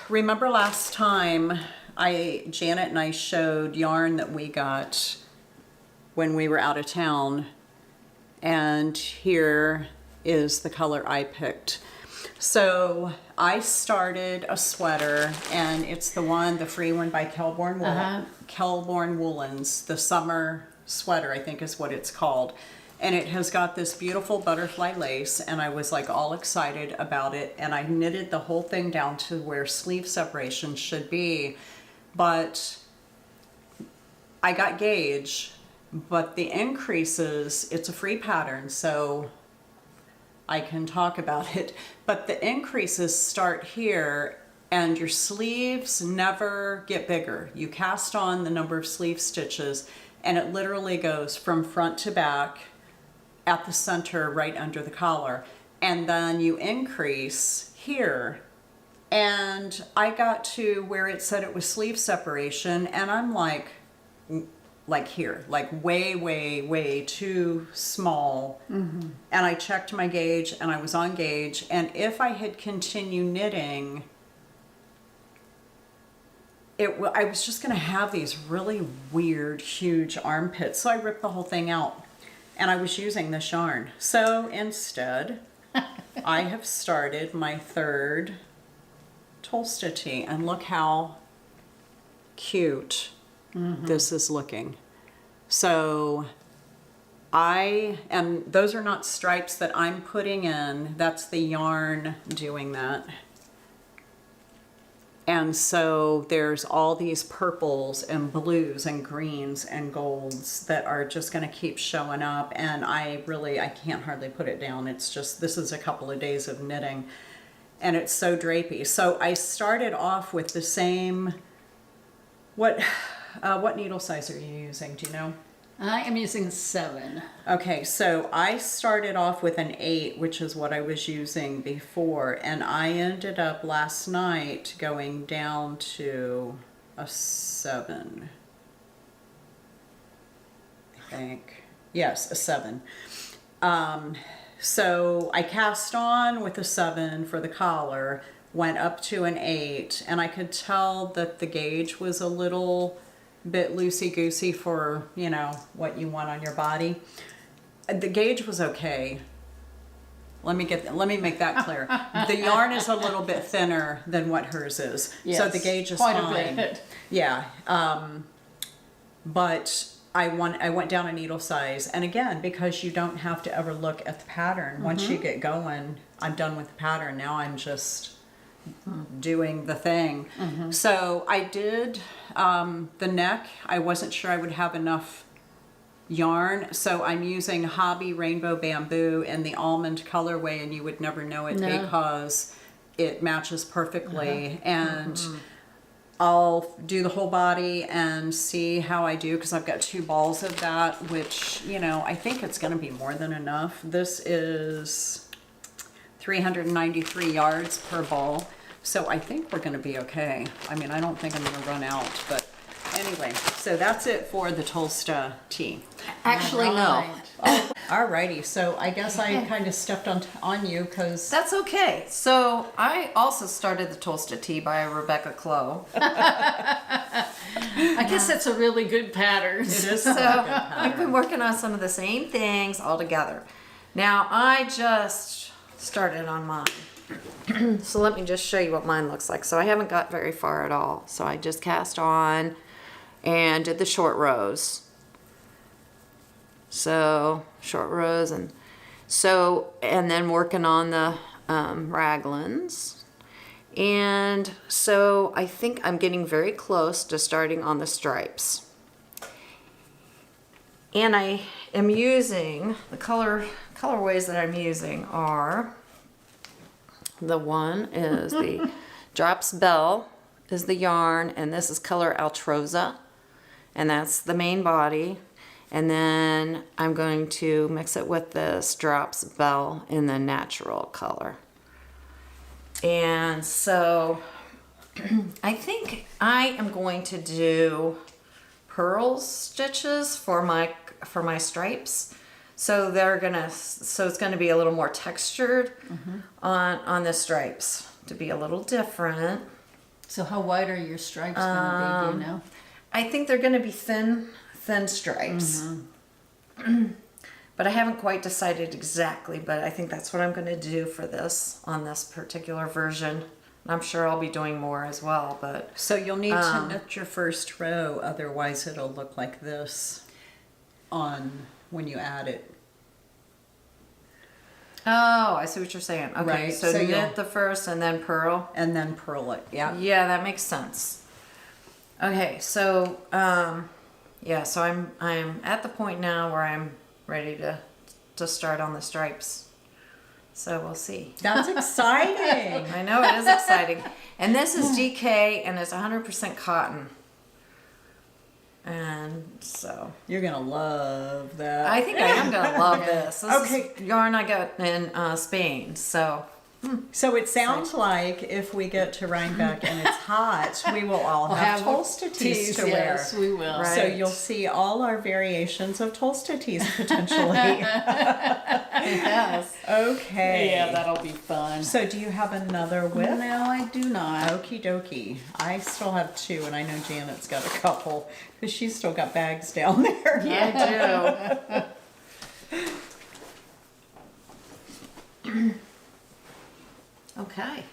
remember last time Janet and I showed yarn that we got when we were out of town, and here is the color I picked. So I started a sweater, and it's the free one by Kelborn Woolens, the summer sweater, I think is what it's called. And it has got this beautiful butterfly lace, and I was like all excited about it, and I knitted the whole thing down to where sleeve separation should be. But I got gauge, but the increases, it's a free pattern, so I can talk about it, but the increases start here, and your sleeves never get bigger. You cast on the number of sleeve stitches, and it literally goes from front to back at the center right under the collar, and then you increase here, and I got to where it said it was sleeve separation, and I'm like here, like way too small. And I checked my gauge, and I was on gauge, and if I had continued knitting, I was just going to have these really weird, huge armpits. So I ripped the whole thing out, and I was using this yarn. So instead, I have started my third Tolsta Tea, and look how cute this is looking. So those are not stripes that I'm putting in, that's the yarn doing that. And so there's all these purples and blues and greens and golds that are just going to keep showing up, and I can't hardly put it down. It's just, this is a couple of days of knitting, and it's so drapey. So I started off with the same, what needle size are you using, do you know? I am using 7. Okay, so I started off with an 8, which is what I was using before, and I ended up last night going down to a 7. I think. Yes, a 7. So I cast on with a 7 for the collar, went up to an 8, and I could tell that the gauge was a little bit loosey-goosey for, what you want on your body. The gauge was okay. Let me make that clear. The yarn is a little bit thinner than what hers is. Yes, so the gauge is quite fine. A bit. Yeah. But I went down a needle size, and again, because you don't have to ever look at the pattern. Once you get going, I'm done with the pattern. Now I'm just doing the thing. So I did the neck. I wasn't sure I would have enough yarn, so I'm using Hobbii Rainbow Bamboo in the almond colorway, and you would never know it because it matches perfectly. And I'll do the whole body and see how I do, because I've got 2 balls of that, which, I think it's going to be more than enough. This is 393 yards per ball. So I think we're going to be okay. I mean, I don't think I'm going to run out, but anyway, so that's it for the Tolsta Tea. Actually, no. Alrighty, so I guess I kind of stepped on you because... That's okay. So I also started the Tolsta Tea by Rebecca Clow. I guess that's a really good pattern. It is So a good pattern. I've been working on some of the same things all together. Now I just started on mine. So let me just show you what mine looks like. So I haven't got very far at all. So I just cast on and did the short rows. So short rows, and then working on the raglans. And so I think I'm getting very close to starting on the stripes. And I am using the colorways that I'm using are, the one is the Drops Bell is the yarn, and this is color Altroza, and that's the main body. And then I'm going to mix it with this Drops Bell in the natural color. And so I think I am going to do Purl stitches for my stripes. So it's gonna be a little more textured on the stripes to be a little different. So how wide are your stripes gonna be, do you know? I think they're gonna be thin stripes. But I haven't quite decided exactly, but I think that's what I'm gonna do for this, on this particular version. I'm sure I'll be doing more as well, but. So you'll need to knit your first row, otherwise it'll look like this when you add it. Oh, I see what you're saying. Okay, Right, so so knit the first and then purl. And then purl it, yeah. Yeah, that makes sense. Okay, so yeah, so I'm at the point now where I'm ready to start on the stripes. So we'll see. That's exciting. I know, it is exciting. And this is DK and it's 100% cotton. And so You're gonna love that. I think I am gonna love this. This Okay. is yarn I got in Spain. So So it sounds like if we get to Rhinebeck and it's hot, we will all have Tolsta teas to wear. Yes, we will. Right. So you'll see all our variations of Tolsta teas potentially. yes. Okay. Yeah, that'll be fun. So do you have another whip? No, I do not. Okie dokie. I still have two, and I know Janet's got a couple because she's still got bags down there. I do. Okay.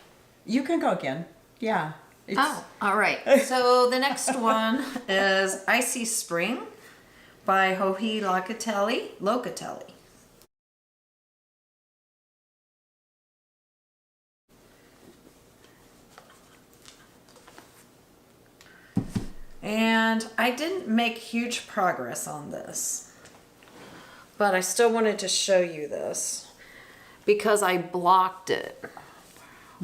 You can go again. Yeah. Oh, all right. So the next one is Icy Spring by Hobbii Locatelli. And I didn't make huge progress on this, but I still wanted to show you this because I blocked it.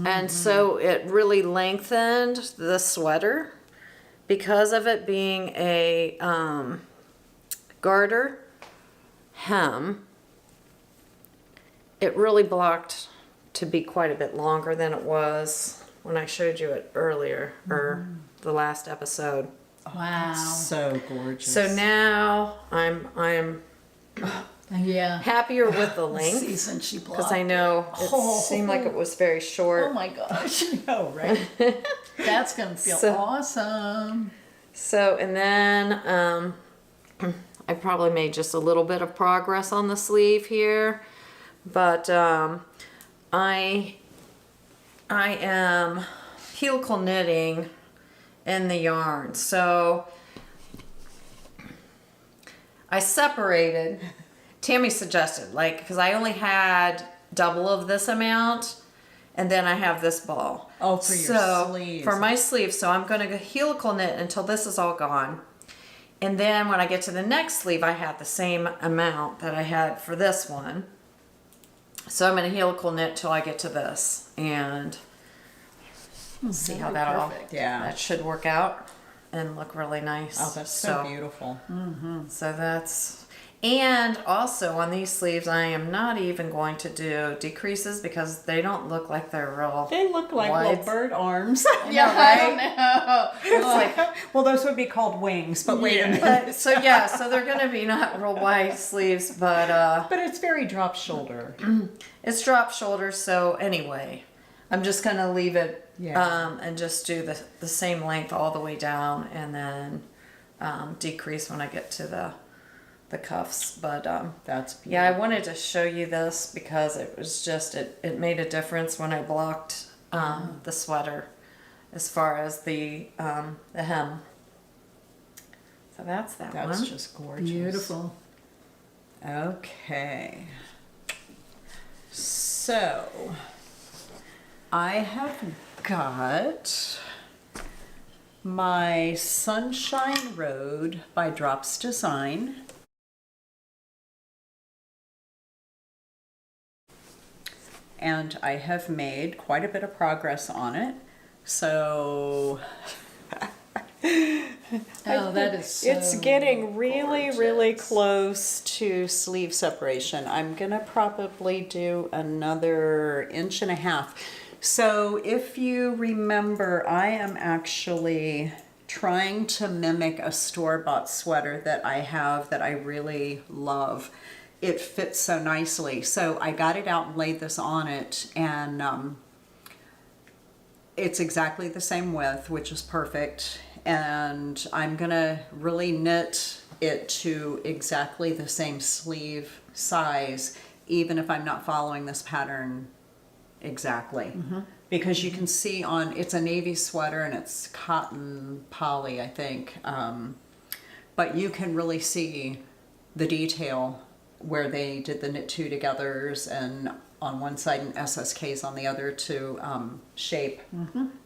And so it really lengthened the sweater because of it being a garter hem. It really blocked to be quite a bit longer than it was when I showed you it earlier, or the last episode. Wow. So gorgeous. So now I'm Yeah. happier with the length Season she blocked. because I know it seemed like it was very short. Oh my gosh. Oh, right. That's gonna feel So- awesome. So, and then I probably made just a little bit of progress on the sleeve here, but I am helical knitting in the yarn. So I separated. Tammi suggested, like, because I only had double of this amount, and then I have this ball. Oh, for your sleeves. For my sleeve. So I'm going to helical knit until this is all gone. And then when I get to the next sleeve, I have the same amount that I had for this one. So I'm going to helical knit till I get to this. And see how that all, that should work out and look really nice. Oh, that's so beautiful. So that's, and also on these sleeves, I am not even going to do decreases because they don't look like they're real. They look like little bird arms. Yeah, right? I know. It's like, well, those would be called wings, but wait a minute. so yeah, so they're going to be not real wide sleeves, but But it's very drop shoulder. it's drop shoulder. So anyway, I'm just going to leave it and just do the same length all the way down and then decrease when I get to the cuffs. But That's beautiful. yeah, I wanted to show you this because it was just, it made a difference when I blocked the sweater as far as the hem. So that's that one. That's just gorgeous. Beautiful. Okay. So, I have got my Sunshine Road by Drops Design. And I have made quite a bit of progress on it. So that is so it's getting really, gorgeous. really close to sleeve separation. I'm gonna probably do another 1.5 inches. So if you remember, I am actually trying to mimic a store-bought sweater that I have that I really love. It fits so nicely. So I got it out and laid this on it, and it's exactly the same width, which is perfect. And I'm gonna really knit it to exactly the same sleeve size, even if I'm not following this pattern exactly. Because you can see on, it's a navy sweater and it's cotton poly, I think. But you can really see the detail where they did the knit two togethers, and on one side and SSKs on the other to shape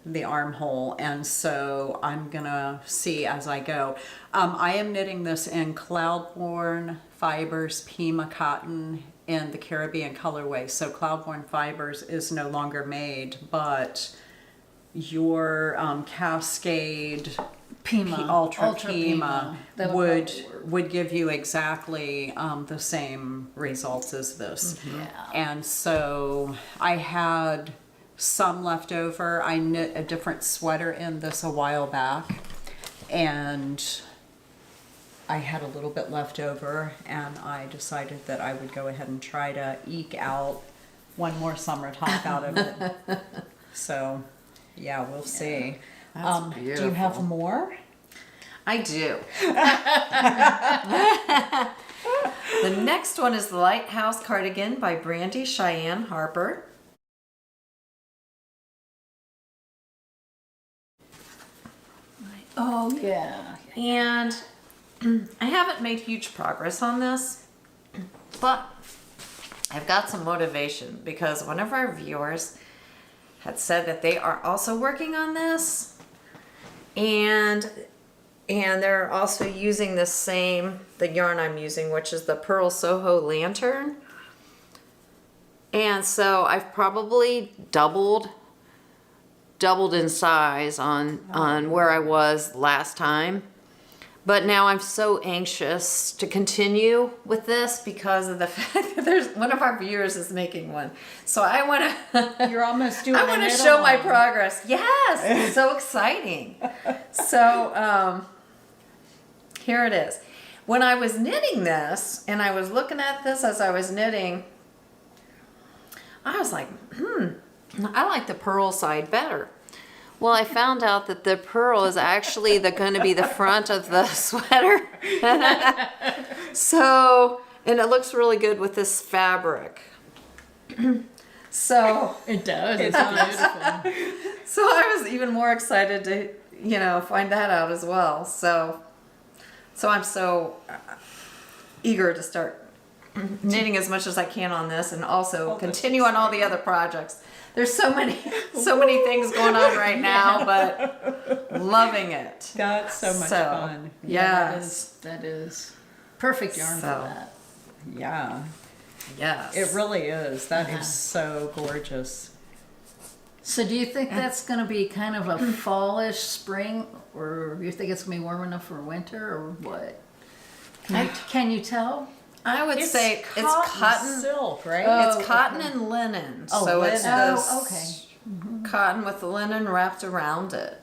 the armhole. And so I'm gonna see as I go. I am knitting this in Cloudborn Fibers Pima cotton in the Caribbean colorway. So Cloudborn Fibers is no longer made, but your Cascade Pima, Ultra Pima That would give you exactly the same results as this. Yeah. And so I had some left over. I knit a different sweater in this a while back, and I had a little bit left over, and I decided that I would go ahead and try to eke out one more summer top out of it. So yeah, we'll see. That's Do you beautiful. have more? I do. The next one is the Lighthouse Cardigan by Brandy Cheyenne Harper. Oh yeah. And I haven't made huge progress on this, but I've got some motivation because one of our viewers had said that they are also working on this, and they're also using the yarn I'm using, which is the Purl Soho Lantern. And so I've probably doubled in size on where I was last time. But now I'm so anxious to continue with this because of the fact that there's one of our viewers is making one. So I want to You're almost doing I want to show my progress. Yes, it's so exciting. So here it is. When I was knitting this and I was looking at this as I was knitting, I was like, I like the Purl side better. Well, I found out that the Purl is actually going to be the front of the sweater. So, and it looks really good with this fabric. So It does. It's beautiful. So I was even more excited to, find that out as well. So I'm so eager to start knitting as much as I can on this, and also continue on all the other projects. There's so many things going on right now, but loving it. That's so much fun. Yes. That is perfect yarn for that. Yeah, Yes. it really is. That is so gorgeous. So do you think that's going to be kind of a fallish spring, or you think it's going to be warm enough for winter, or what? Can you tell? I would say it's cotton. silk, right? It's cotton and linen. Oh, so linen. it's this cotton with the linen wrapped around it.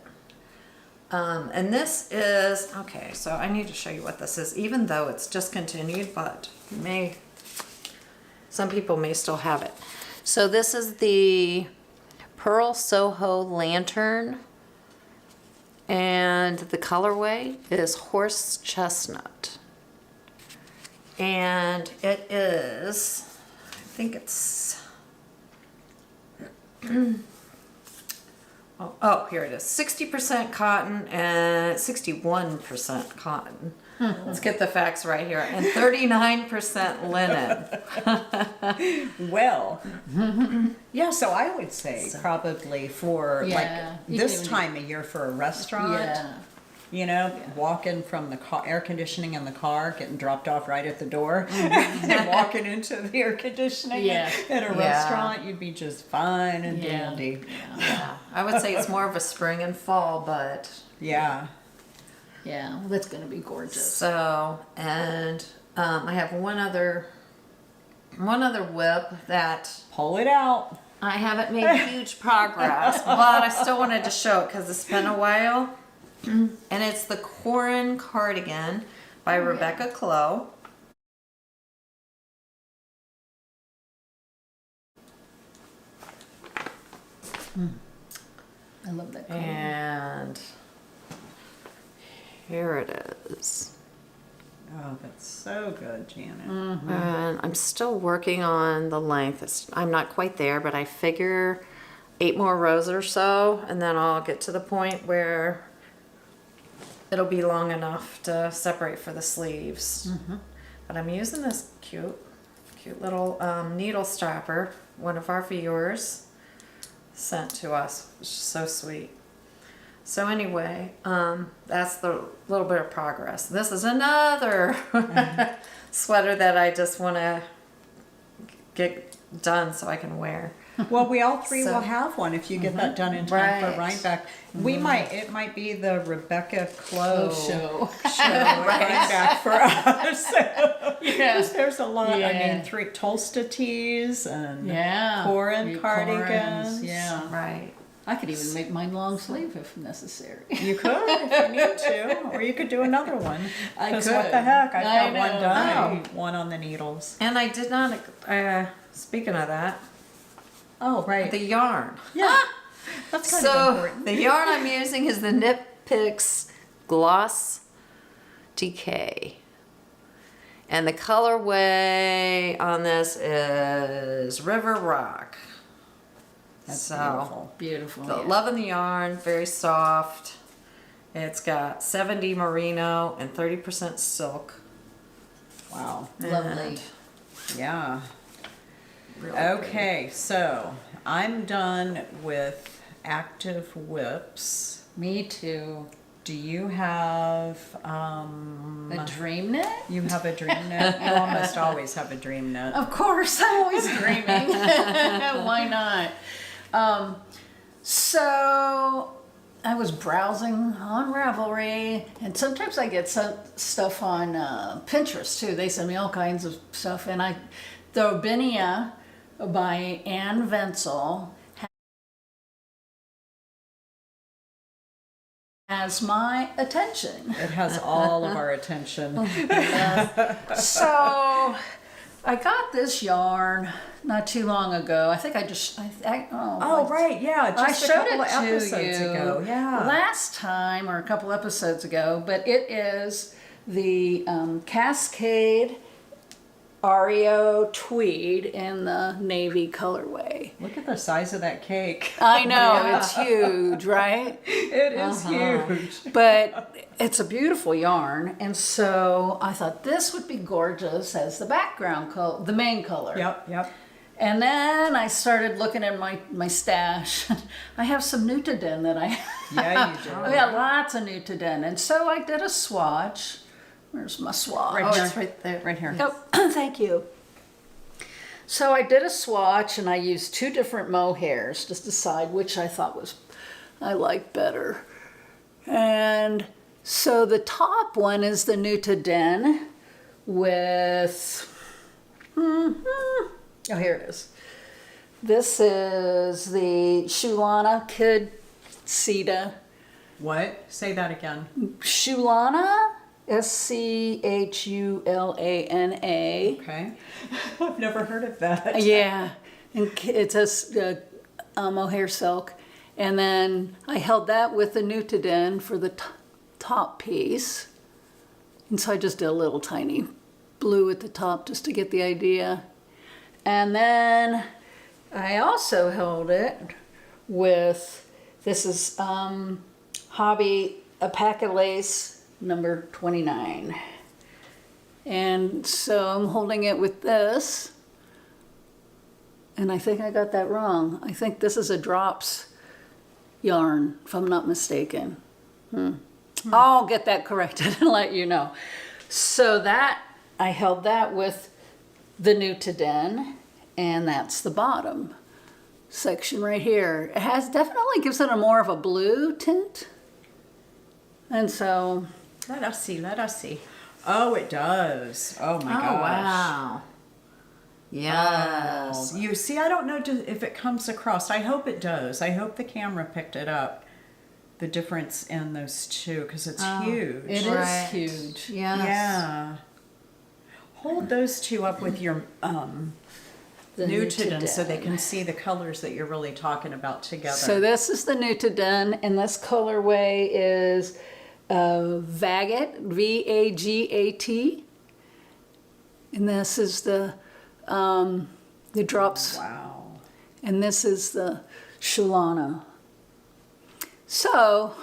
And this is, okay, so I need to show you what this is, even though it's discontinued, but some people may still have it. So this is the Purl Soho Lantern, and the colorway is Horse Chestnut. And it is, I think it's, oh, here it is. 60% cotton and 61% cotton. Let's get the facts right here. And 39% linen. Well, yeah, so I would say probably for Yeah, like you this can- time of year for a restaurant, Yeah. You know, walking from the car, air conditioning in the car, getting dropped off right at the door, and walking into the air conditioning at a restaurant, you'd be just fine and dandy. Yeah. I would say it's more of a spring and fall, but Yeah. Yeah, well, that's going to be gorgeous. so, and I have one other whip that Pull it out. I haven't made huge progress, but I still wanted to show it because it's been a while. And it's the Corin Cardigan by Rebecca Clow. I love that color. And here it is. Oh, that's so good, Janet. And I'm still working on the length. I'm not quite there, but I figure 8 more rows or so, and then I'll get to the point where it'll be long enough to separate for the sleeves. But I'm using this cute little needle stopper. One of our viewers sent to us. It's just so sweet. So anyway, that's the little bit of progress. This is another sweater that I just want to get done so I can wear. Well, we all three So- will have one if you get that done in time Right. for Rhinebeck. It might be the Rebecca Clow show. Rhinebeck for us. Yeah. There's a lot. I Yeah. mean, 3 Tolsta teas and Yeah. Corin Big cardigans. Corins, yeah. Right. I could even make mine long sleeve if necessary. You could if you need to, or you could do another one. I Because could. what the heck, I've I got one know. done, Oh. and one on the needles. And I did not, speaking of that, Oh, right. the yarn. Yeah, that's kind of So important. the yarn I'm using is the Knit Picks Gloss Decay. And the colorway on this is River Rock. That's so beautiful. Beautiful. Loving the yarn, very soft. It's got 70 merino and 30% silk. Wow. Lovely. And Yeah. really pretty. Okay, so I'm done with active whips. Me too. Do you have A dream knit? you have a dream knit? You almost always have a dream knit. Of course, I'm always dreaming. Why not? So I was browsing on Ravelry, and sometimes I get some stuff on Pinterest too. They send me all kinds of stuff, and the Robinia by Anne Wenzel has my attention. It has all of our attention. So I got this yarn not too long ago. I think Oh, right, yeah, I just a showed couple it of to episodes you ago. Yeah. last time or a couple episodes ago, but it is the Cascade REO Tweed in the navy colorway. Look at the size of that cake. I know, it's huge, right? It is huge. But it's a beautiful yarn, and so I thought this would be gorgeous as the background color, the main color. Yep. And then I started looking at my stash. I have some Nutiden that I Yeah, you do. I got lots of Nutiden, and so I did a swatch. Where's my swatch? Right Oh, here. it's right there. Right here. Oh, thank you. So I did a swatch, and I used 2 different mohairs to decide which I thought I liked better. And so the top one is the Nutiden with, oh, here it is. This is the Shulana Kid Sita. What? Say that again. Shulana, Schulana. Okay. I've never heard of that. Yeah, and it's a mohair silk. And then I held that with the Nutiden for the top piece. And so I just did a little tiny blue at the top just to get the idea. And then I also held it with, this is Hobbii A Pack of Lace number 29. And so I'm holding it with this. And I think I got that wrong. I think this is a drops yarn, if I'm not mistaken. I'll get that corrected and let you know. So that, I held that with the Nutiden, and that's the bottom section right here. It has definitely gives it a more of a blue tint. And so. Let us see. Oh, it does. Oh my gosh. Wow. Yes. Oh, you see, I don't know if it comes across. I hope it does. I hope the camera picked it up. The difference in those two, because it's huge. It is huge. Yes. Yeah. Hold those two up with your The Nutiden so they Nutiden. can see the colors that you're really talking about together. So this is the Nutiden, and this colorway is Vagat, V-A-G-A-T. And this is the drops, Wow. and this is the Shulana. So,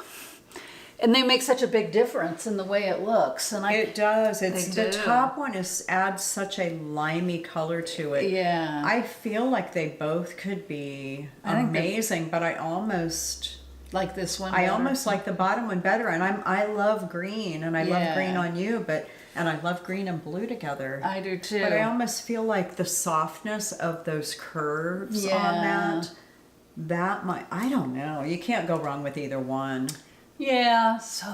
and they make such a big difference in the way it looks. And It does. It's They the do. top one adds such a limey color to it. Yeah. I feel like they both could be I think they- amazing, but I almost like this one. I better. almost like the bottom one better. And I love green, and I Yeah. love green on you, and I love green and blue together. I do too. But I almost feel like the softness of those curves on Yeah. that might, I don't know. You can't go wrong with either one. Yeah, so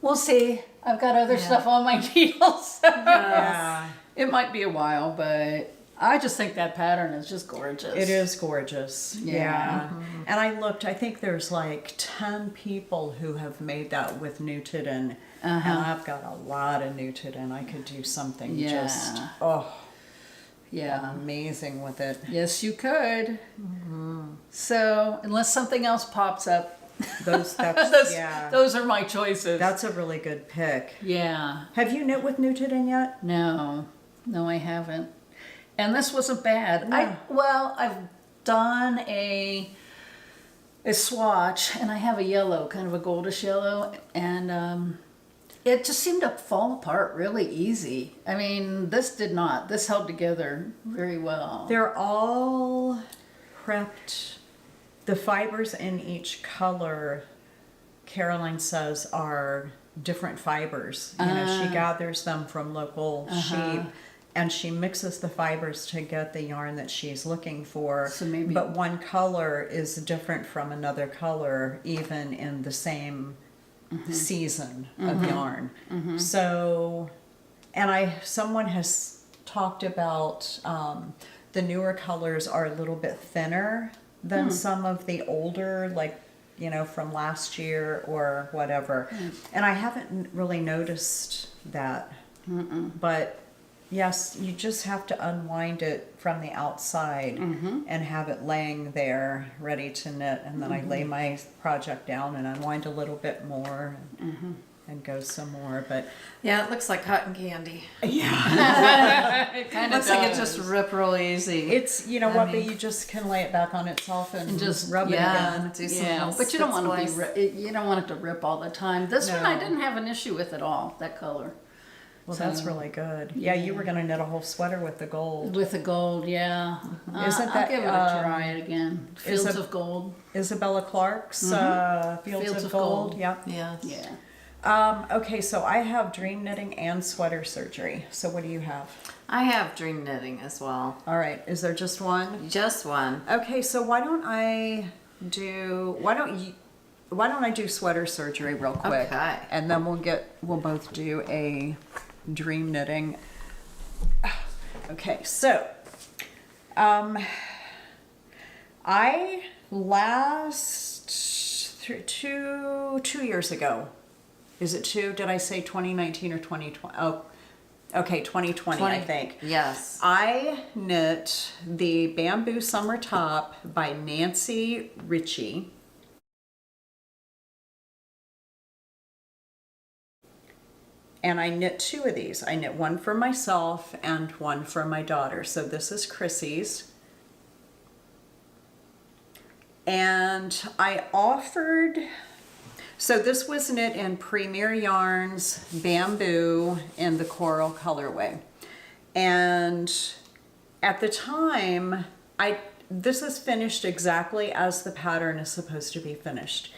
we'll see. I've got other stuff on my needles. So Yeah. it might be a while, but I just think that pattern is just gorgeous. It is gorgeous. Yeah. Yeah. And I looked, I think there's like 10 people who have made that with Nutiden. And I've got a lot of Nutiden. I could do something just, Yeah. amazing with it. Yes, you could. So, unless something else pops up, Those, those are my choices. That's a really good pick. Yeah. Have you knit with Nutiden yet? No, I haven't. And this wasn't bad. Yeah. I've done a swatch, and I have a yellow, kind of a goldish yellow, and it just seemed to fall apart really easy. I mean, this did not. This held together very well. They're all prepped. The fibers in each color, Caroline says, are different fibers. You know, she gathers them from local sheep, and she mixes the fibers to get the yarn that she's looking for. So maybe- But one color is different from another color, even in the same season of yarn. So, and someone has talked about the newer colors are a little bit thinner than some of the older, like, you know, from last year or whatever. And I haven't really noticed that. But yes, you just have to unwind it from the outside and have it laying there ready to knit. And then I lay my project down and unwind a little bit more and go some more. But Yeah, it looks like cotton candy. yeah, It kind of Looks like it just rip real easy. it's, you know I what, mean- but you just can lay it back on itself and just- rub it again. do some Yeah, little but you don't want to split be you don't want it to rip all the time. This one I No. didn't have an issue with at all. That color Well, that's really good. Yeah, you were going to knit a whole sweater with the gold. with the gold, yeah. Isn't I'll that, give it a try again. is Fields it- of Gold. Isabella Clark's Fields of Gold. Yep. Yes. Yeah. Okay, so I have dream knitting and sweater surgery. So what do you have? I have dream knitting as well. All right, is there just one? Just one. Okay, so why don't I do sweater surgery real quick? Okay. And then we'll both do a dream knitting. Okay, so I two years ago. Is it two? Did I say 2019 or 2020? Oh, okay, 2020, I think. Yes. I knit the Bamboo Summer Top by Nancy Ritchie. And I knit two of these. I knit one for myself and one for my daughter. So this is Chrissy's. And I offered, so this was knit in Premier Yarns Bamboo in the coral colorway. And at the time, this is finished exactly as the pattern is supposed to be finished.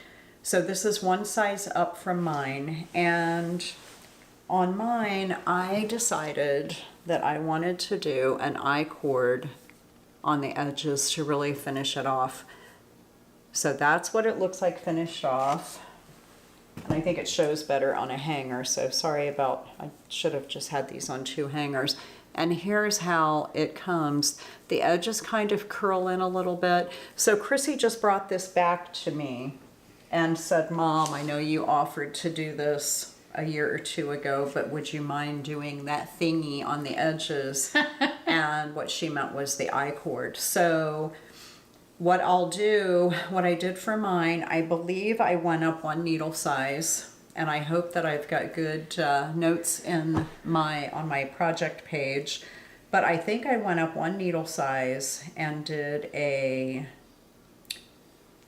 So this is one size up from mine, and on mine I decided that I wanted to do an I-cord on the edges to really finish it off. So that's what it looks like finished off. And I think it shows better on a hanger, so sorry about, I should have just had these on 2 hangers. And here's how it comes. The edges kind of curl in a little bit. So Chrissy just brought this back to me and said, Mom, I know you offered to do this a year or 2 ago, but would you mind doing that thingy on the edges? And what she meant was the I-cord. So what I'll do, what I did for mine, I believe I went up 1 needle size, and I hope that I've got good notes in on my project page, but I think I went up 1 needle size and did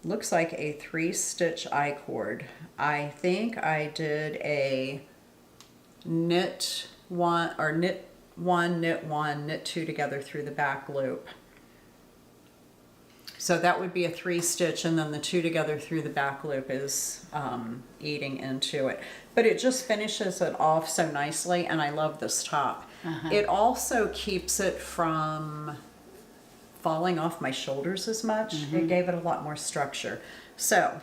looks like a 3-stitch I-cord. I think I did a knit 1, knit 1, knit 2 together through the back loop. So that would be a 3-stitch, and then the 2 together through the back loop is eating into it. But it just finishes it off so nicely, and I love this top. It also keeps it from falling off my shoulders as much. It gave it a lot more structure. So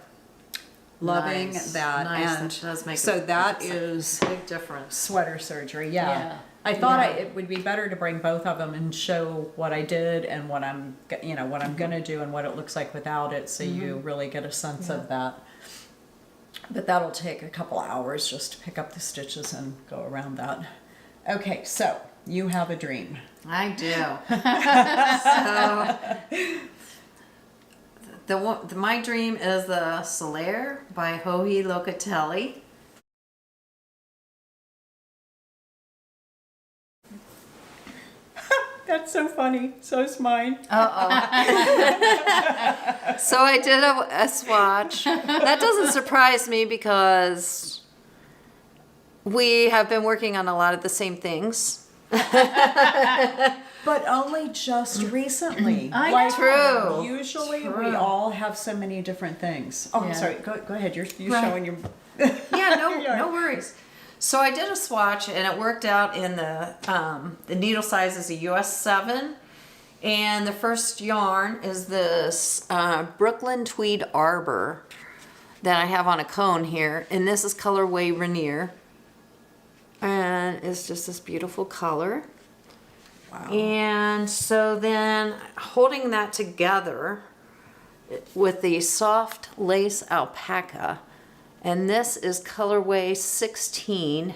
loving that. Nice. And that does make so that is a big difference. Sweater surgery. Yeah. I thought it would be better to bring both of them and show what I did and what I'm gonna do and what it looks like without it, so you really get a sense of that. But that'll take a couple hours just to pick up the stitches and go around that. Okay, so you have a dream. I do. So my dream is the Solaire by Hobbii Locatelli. That's so funny. So is mine. So I did a swatch. That doesn't surprise me because we have been working on a lot of the same things. But only just recently. True. Usually we all have so many different things. Oh, I'm sorry. Go ahead. You're showing your... Yeah, no worries. So I did a swatch, and it worked out in the needle size is a US 7, and the first yarn is this Brooklyn Tweed Arbor that I have on a cone here, and this is colorway Rainier, and it's just this beautiful color. Wow. And so then holding that together with the soft lace alpaca. And this is colorway 16,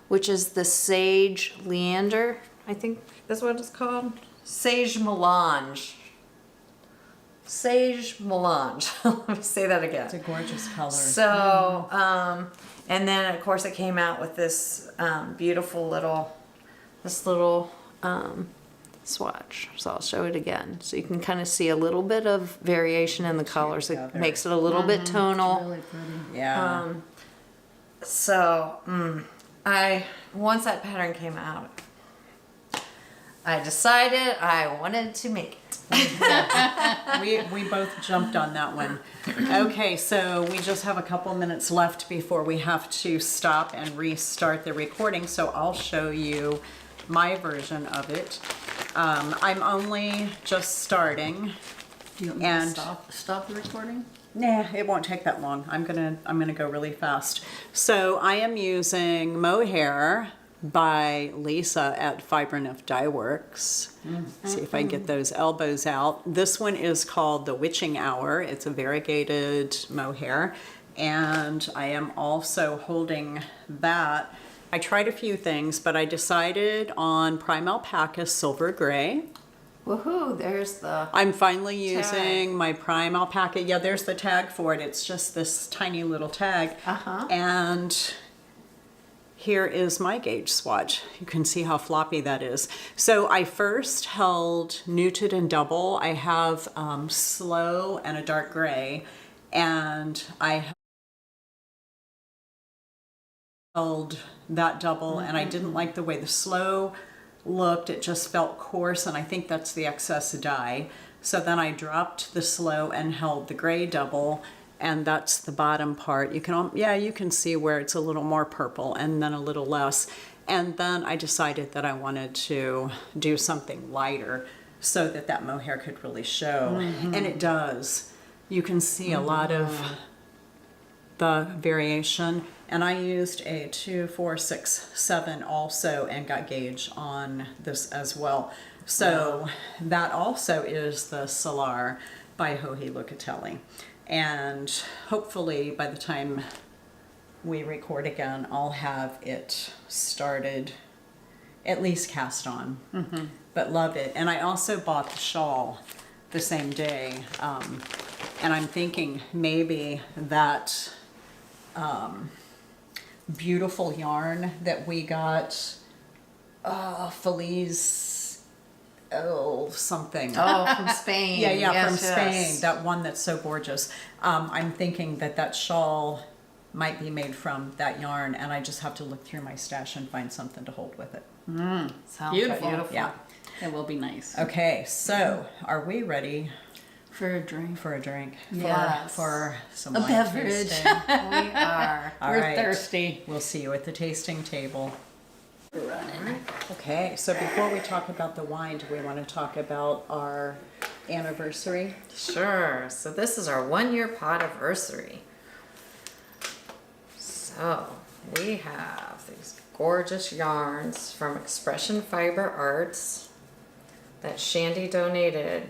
which is the Sage Leander, I think that's what it's called. Sage Melange. Sage Melange. Let me say that again. It's a gorgeous color. So, and then of course it came out with this beautiful little, swatch. So I'll show it again. So you can kind of see a little bit of variation in the colors. It makes it a little bit tonal. Really pretty. Yeah. Once that pattern came out, I decided I wanted to make it. we both jumped on that one. Okay, so we just have a couple minutes left before we have to stop and restart the recording. So I'll show you my version of it. I'm only just starting. Do you want me to stop the recording? Nah, it won't take that long. I'm gonna go really fast. So I am using Mohair by Lisa at Fibronif Dye Works. See if I can get those elbows out. This one is called the Witching Hour. It's a variegated mohair, and I am also holding that. I tried a few things, but I decided on Prime Alpaca Silver Gray. Woohoo, there's the... I'm finally using my Prime Alpaca. Yeah, there's the tag for it. It's just this tiny little tag. And here is my gauge swatch. You can see how floppy that is. So I first held Nuted and Double. I have Slow and a dark gray. And I held that double, and I didn't like the way the Slow looked. It just felt coarse, and I think that's the excess dye. So then I dropped the Slow and held the gray double, and that's the bottom part. You can, you can see where it's a little more purple and then a little less. And then I decided that I wanted to do something lighter so that that mohair could really show. And it does. You can see a lot of the variation. And I used a 2, 4, 6, 7 also and got gauge on this as well. So that also is the Solar by Hobbii Locatelli. And hopefully by the time we record again, I'll have it started, at least cast on. But love it. And I also bought the shawl the same day. And I'm thinking maybe that beautiful yarn that we got, Feliz, something. Oh, from Spain. Yeah, from Spain. That one that's so gorgeous. I'm thinking that shawl might be made from that yarn, and I just have to look through my stash and find something to hold with it. Sounds Beautiful. Yeah. It will be nice. Okay, so are we ready For a drink. for a drink? Yes. For some A wine beverage. tasting? We are. All We're right. thirsty. We'll see you at the tasting table. We're running. Okay, so before we talk about the wine, do we want to talk about our anniversary? Sure. So this is our 1-year Podiversary. So we have these gorgeous yarns from Expression Fiber Arts that Shandy donated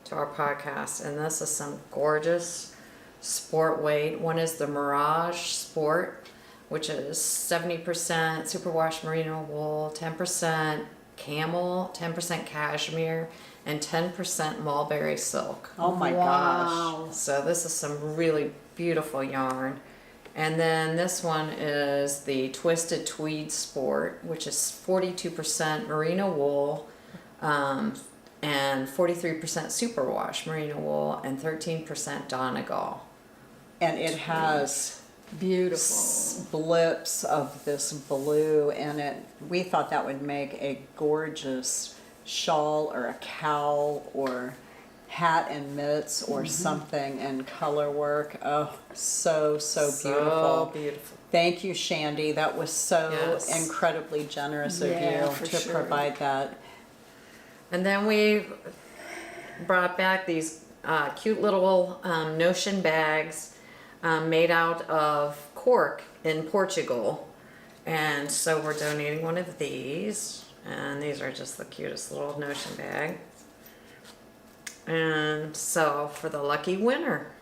to our podcast. And this is some gorgeous sport weight. One is the Mirage Sport, which is 70% superwash merino wool, 10% camel, 10% cashmere, and 10% mulberry silk. Oh my gosh. So this is some really beautiful yarn. And then this one is the Twisted Tweed Sport, which is 42% merino wool, and 43% superwash merino wool, and 13% Donegal. And it has Beautiful. blips of this blue in it. We thought that would make a gorgeous shawl or a cowl or hat and mitts or something in color work. Oh, so beautiful. So beautiful. Thank you, Shandy. That was so Yes. incredibly generous of Yeah, you for to sure. provide that. And then we brought back these cute little notion bags made out of cork in Portugal. And so we're donating one of these. And these are just the cutest little notion bag. And so for the lucky winner.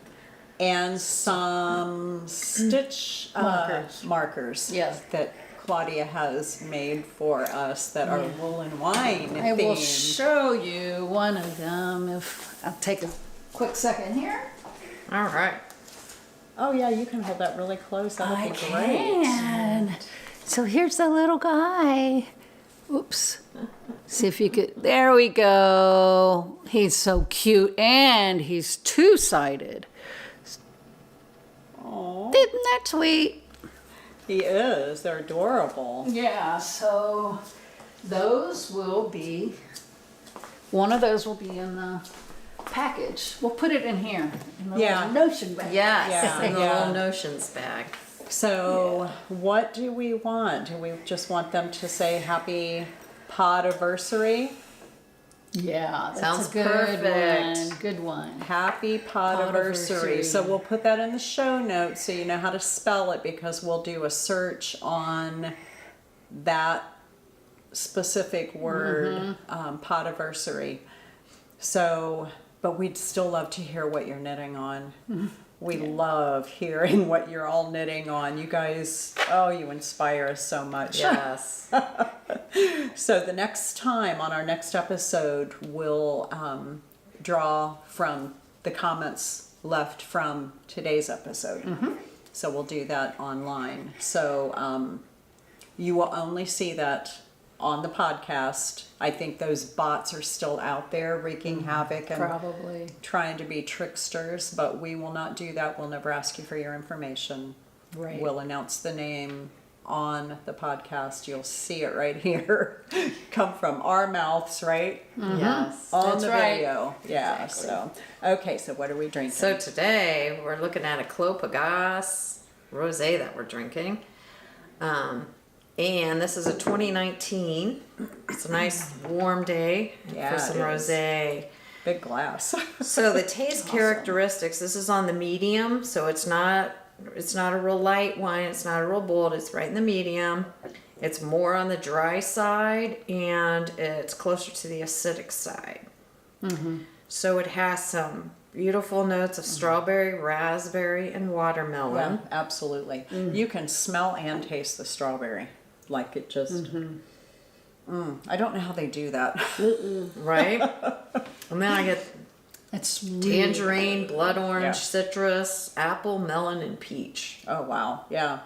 And some stitch markers Yes. that Claudia has made for us that are wool and wine I will themed. show you one of them if I'll take a quick second here. All right. Oh yeah, you can hold that really close. That would I be great. can. So here's the little guy. Oops. See if you could. There we go. He's so cute, and he's two-sided. Oh, Isn't that sweet? he is. They're adorable. Yeah. So those will be. One of those will be in the package. We'll put it in here. In the Yeah. little notion bag. Yes, Yeah, in the yeah. little notions bag. So what do we want? Do we just want them to say happy Podiversary? Yeah, that's Sounds a good perfect. one. Good one. Happy Podiversary. Podiversary. So we'll put that in the show notes so you know how to spell it, because we'll do a search on that specific word, Podiversary. So, but we'd still love to hear what you're knitting on. We love hearing what you're all knitting on. You guys, you inspire us so much. Yes. So the next time on our next episode, we'll draw from the comments left from today's episode. So we'll do that online. So you will only see that on the podcast. I think those bots are still out there wreaking havoc and Probably. trying to be tricksters, but we will not do that. We'll never ask you for your information. Right. We'll announce the name on the podcast, you'll see it right here come from our mouths, right? Yes. On That's the right. video. Yeah. Exactly. So, okay. So what are we drinking? So today we're looking at a Clow rosé that we're drinking. And this is a 2019. It's a nice warm day Yeah, for some it is. rosé. Big glass. So the taste characteristics, this is on the medium, so it's not a real light wine, it's not a real bold, it's right in the medium. It's more on the dry side and it's closer to the acidic side. So it has some beautiful notes of strawberry, raspberry, and watermelon. Yeah, absolutely. You can smell and taste the strawberry. Like it just. I don't know how they do that. Right? And then I get It's tangerine, blood orange, Yeah. citrus, apple, melon, and peach. Oh wow. Yeah.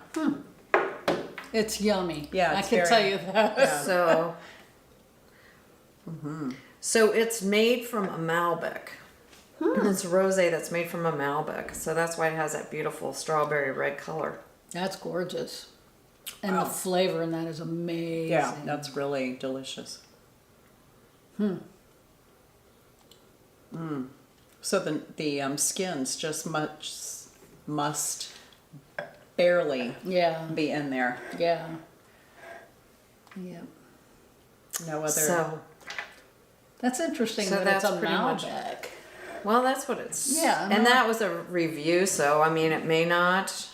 It's yummy. Yeah, I it's can very- tell you that. Yeah. So, so it's made from a Malbec. It's a rosé that's made from a Malbec, so that's why it has that beautiful strawberry red color. That's gorgeous. And Wow. the flavor in that is amazing. Yeah, that's really delicious. So the skins just must barely Yeah. be in there. Yeah. Yeah. No other. So, That's interesting So that that's it's a pretty much- Malbec. well, that's what it's. Yeah, And that was a review, so I mean, it may not.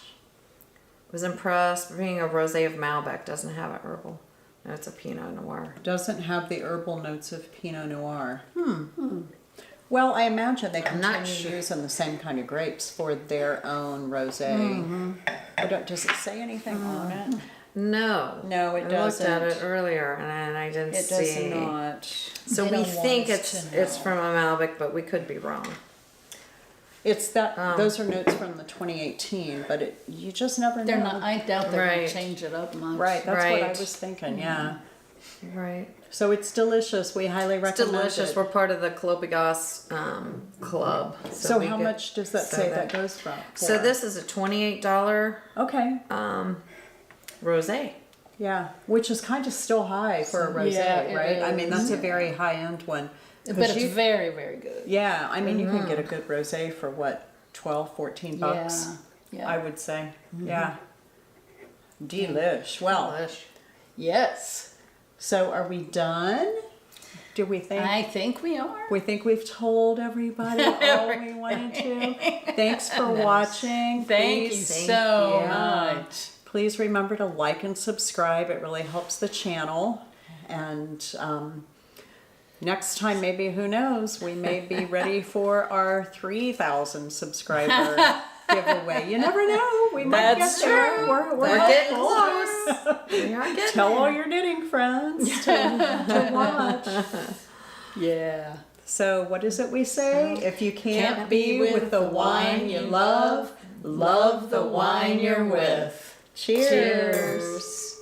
Was impressed. Being a rosé of Malbec doesn't have an herbal. No, it's a Pinot Noir. Doesn't have the herbal notes of Pinot Noir. Well, I imagine they I'm not continue sure. using the same kind of grapes for their own rosé. Does it say anything on it? No. No, it I looked at doesn't. it earlier and I didn't It see. does not. So They we don't think want us it's to know. it's from a Malbec, but we could be wrong. It's that those are notes from the 2018, but you just never know. They're not. I doubt they're Right. gonna change it up much. Right, that's what I Right. was thinking. Yeah. Right. So it's delicious. We highly It's recommend delicious. it. We're part of the Clopigas club. So we how get- much does that so say that goes from? So for? this is a $28 Okay. rosé. Yeah, which is kind of still high for a rosé, Yeah, it right? I mean, that's a is. very high end one. But 'Cause it's you- very, very good. yeah, I mean, you can get a good rosé for what, 12, 14 bucks, Yeah. I would say. Yeah. Delish. Well, Delish. Yes. so are we done? Do we think? I think we are. We think we've told everybody all we wanted to. Thanks for watching. Thank you Please- so Yeah. much. Please remember to like and subscribe. It really helps the channel. And next time, maybe, who knows, we may be ready for our 3,000 subscriber giveaway. You never know. We might That's get there. true. We're getting hopeful. close. We are getting Tell all there. your knitting friends to watch. Yeah. So what is it we say? If you can't be with the wine you love, love the wine you're with. Cheers. Cheers.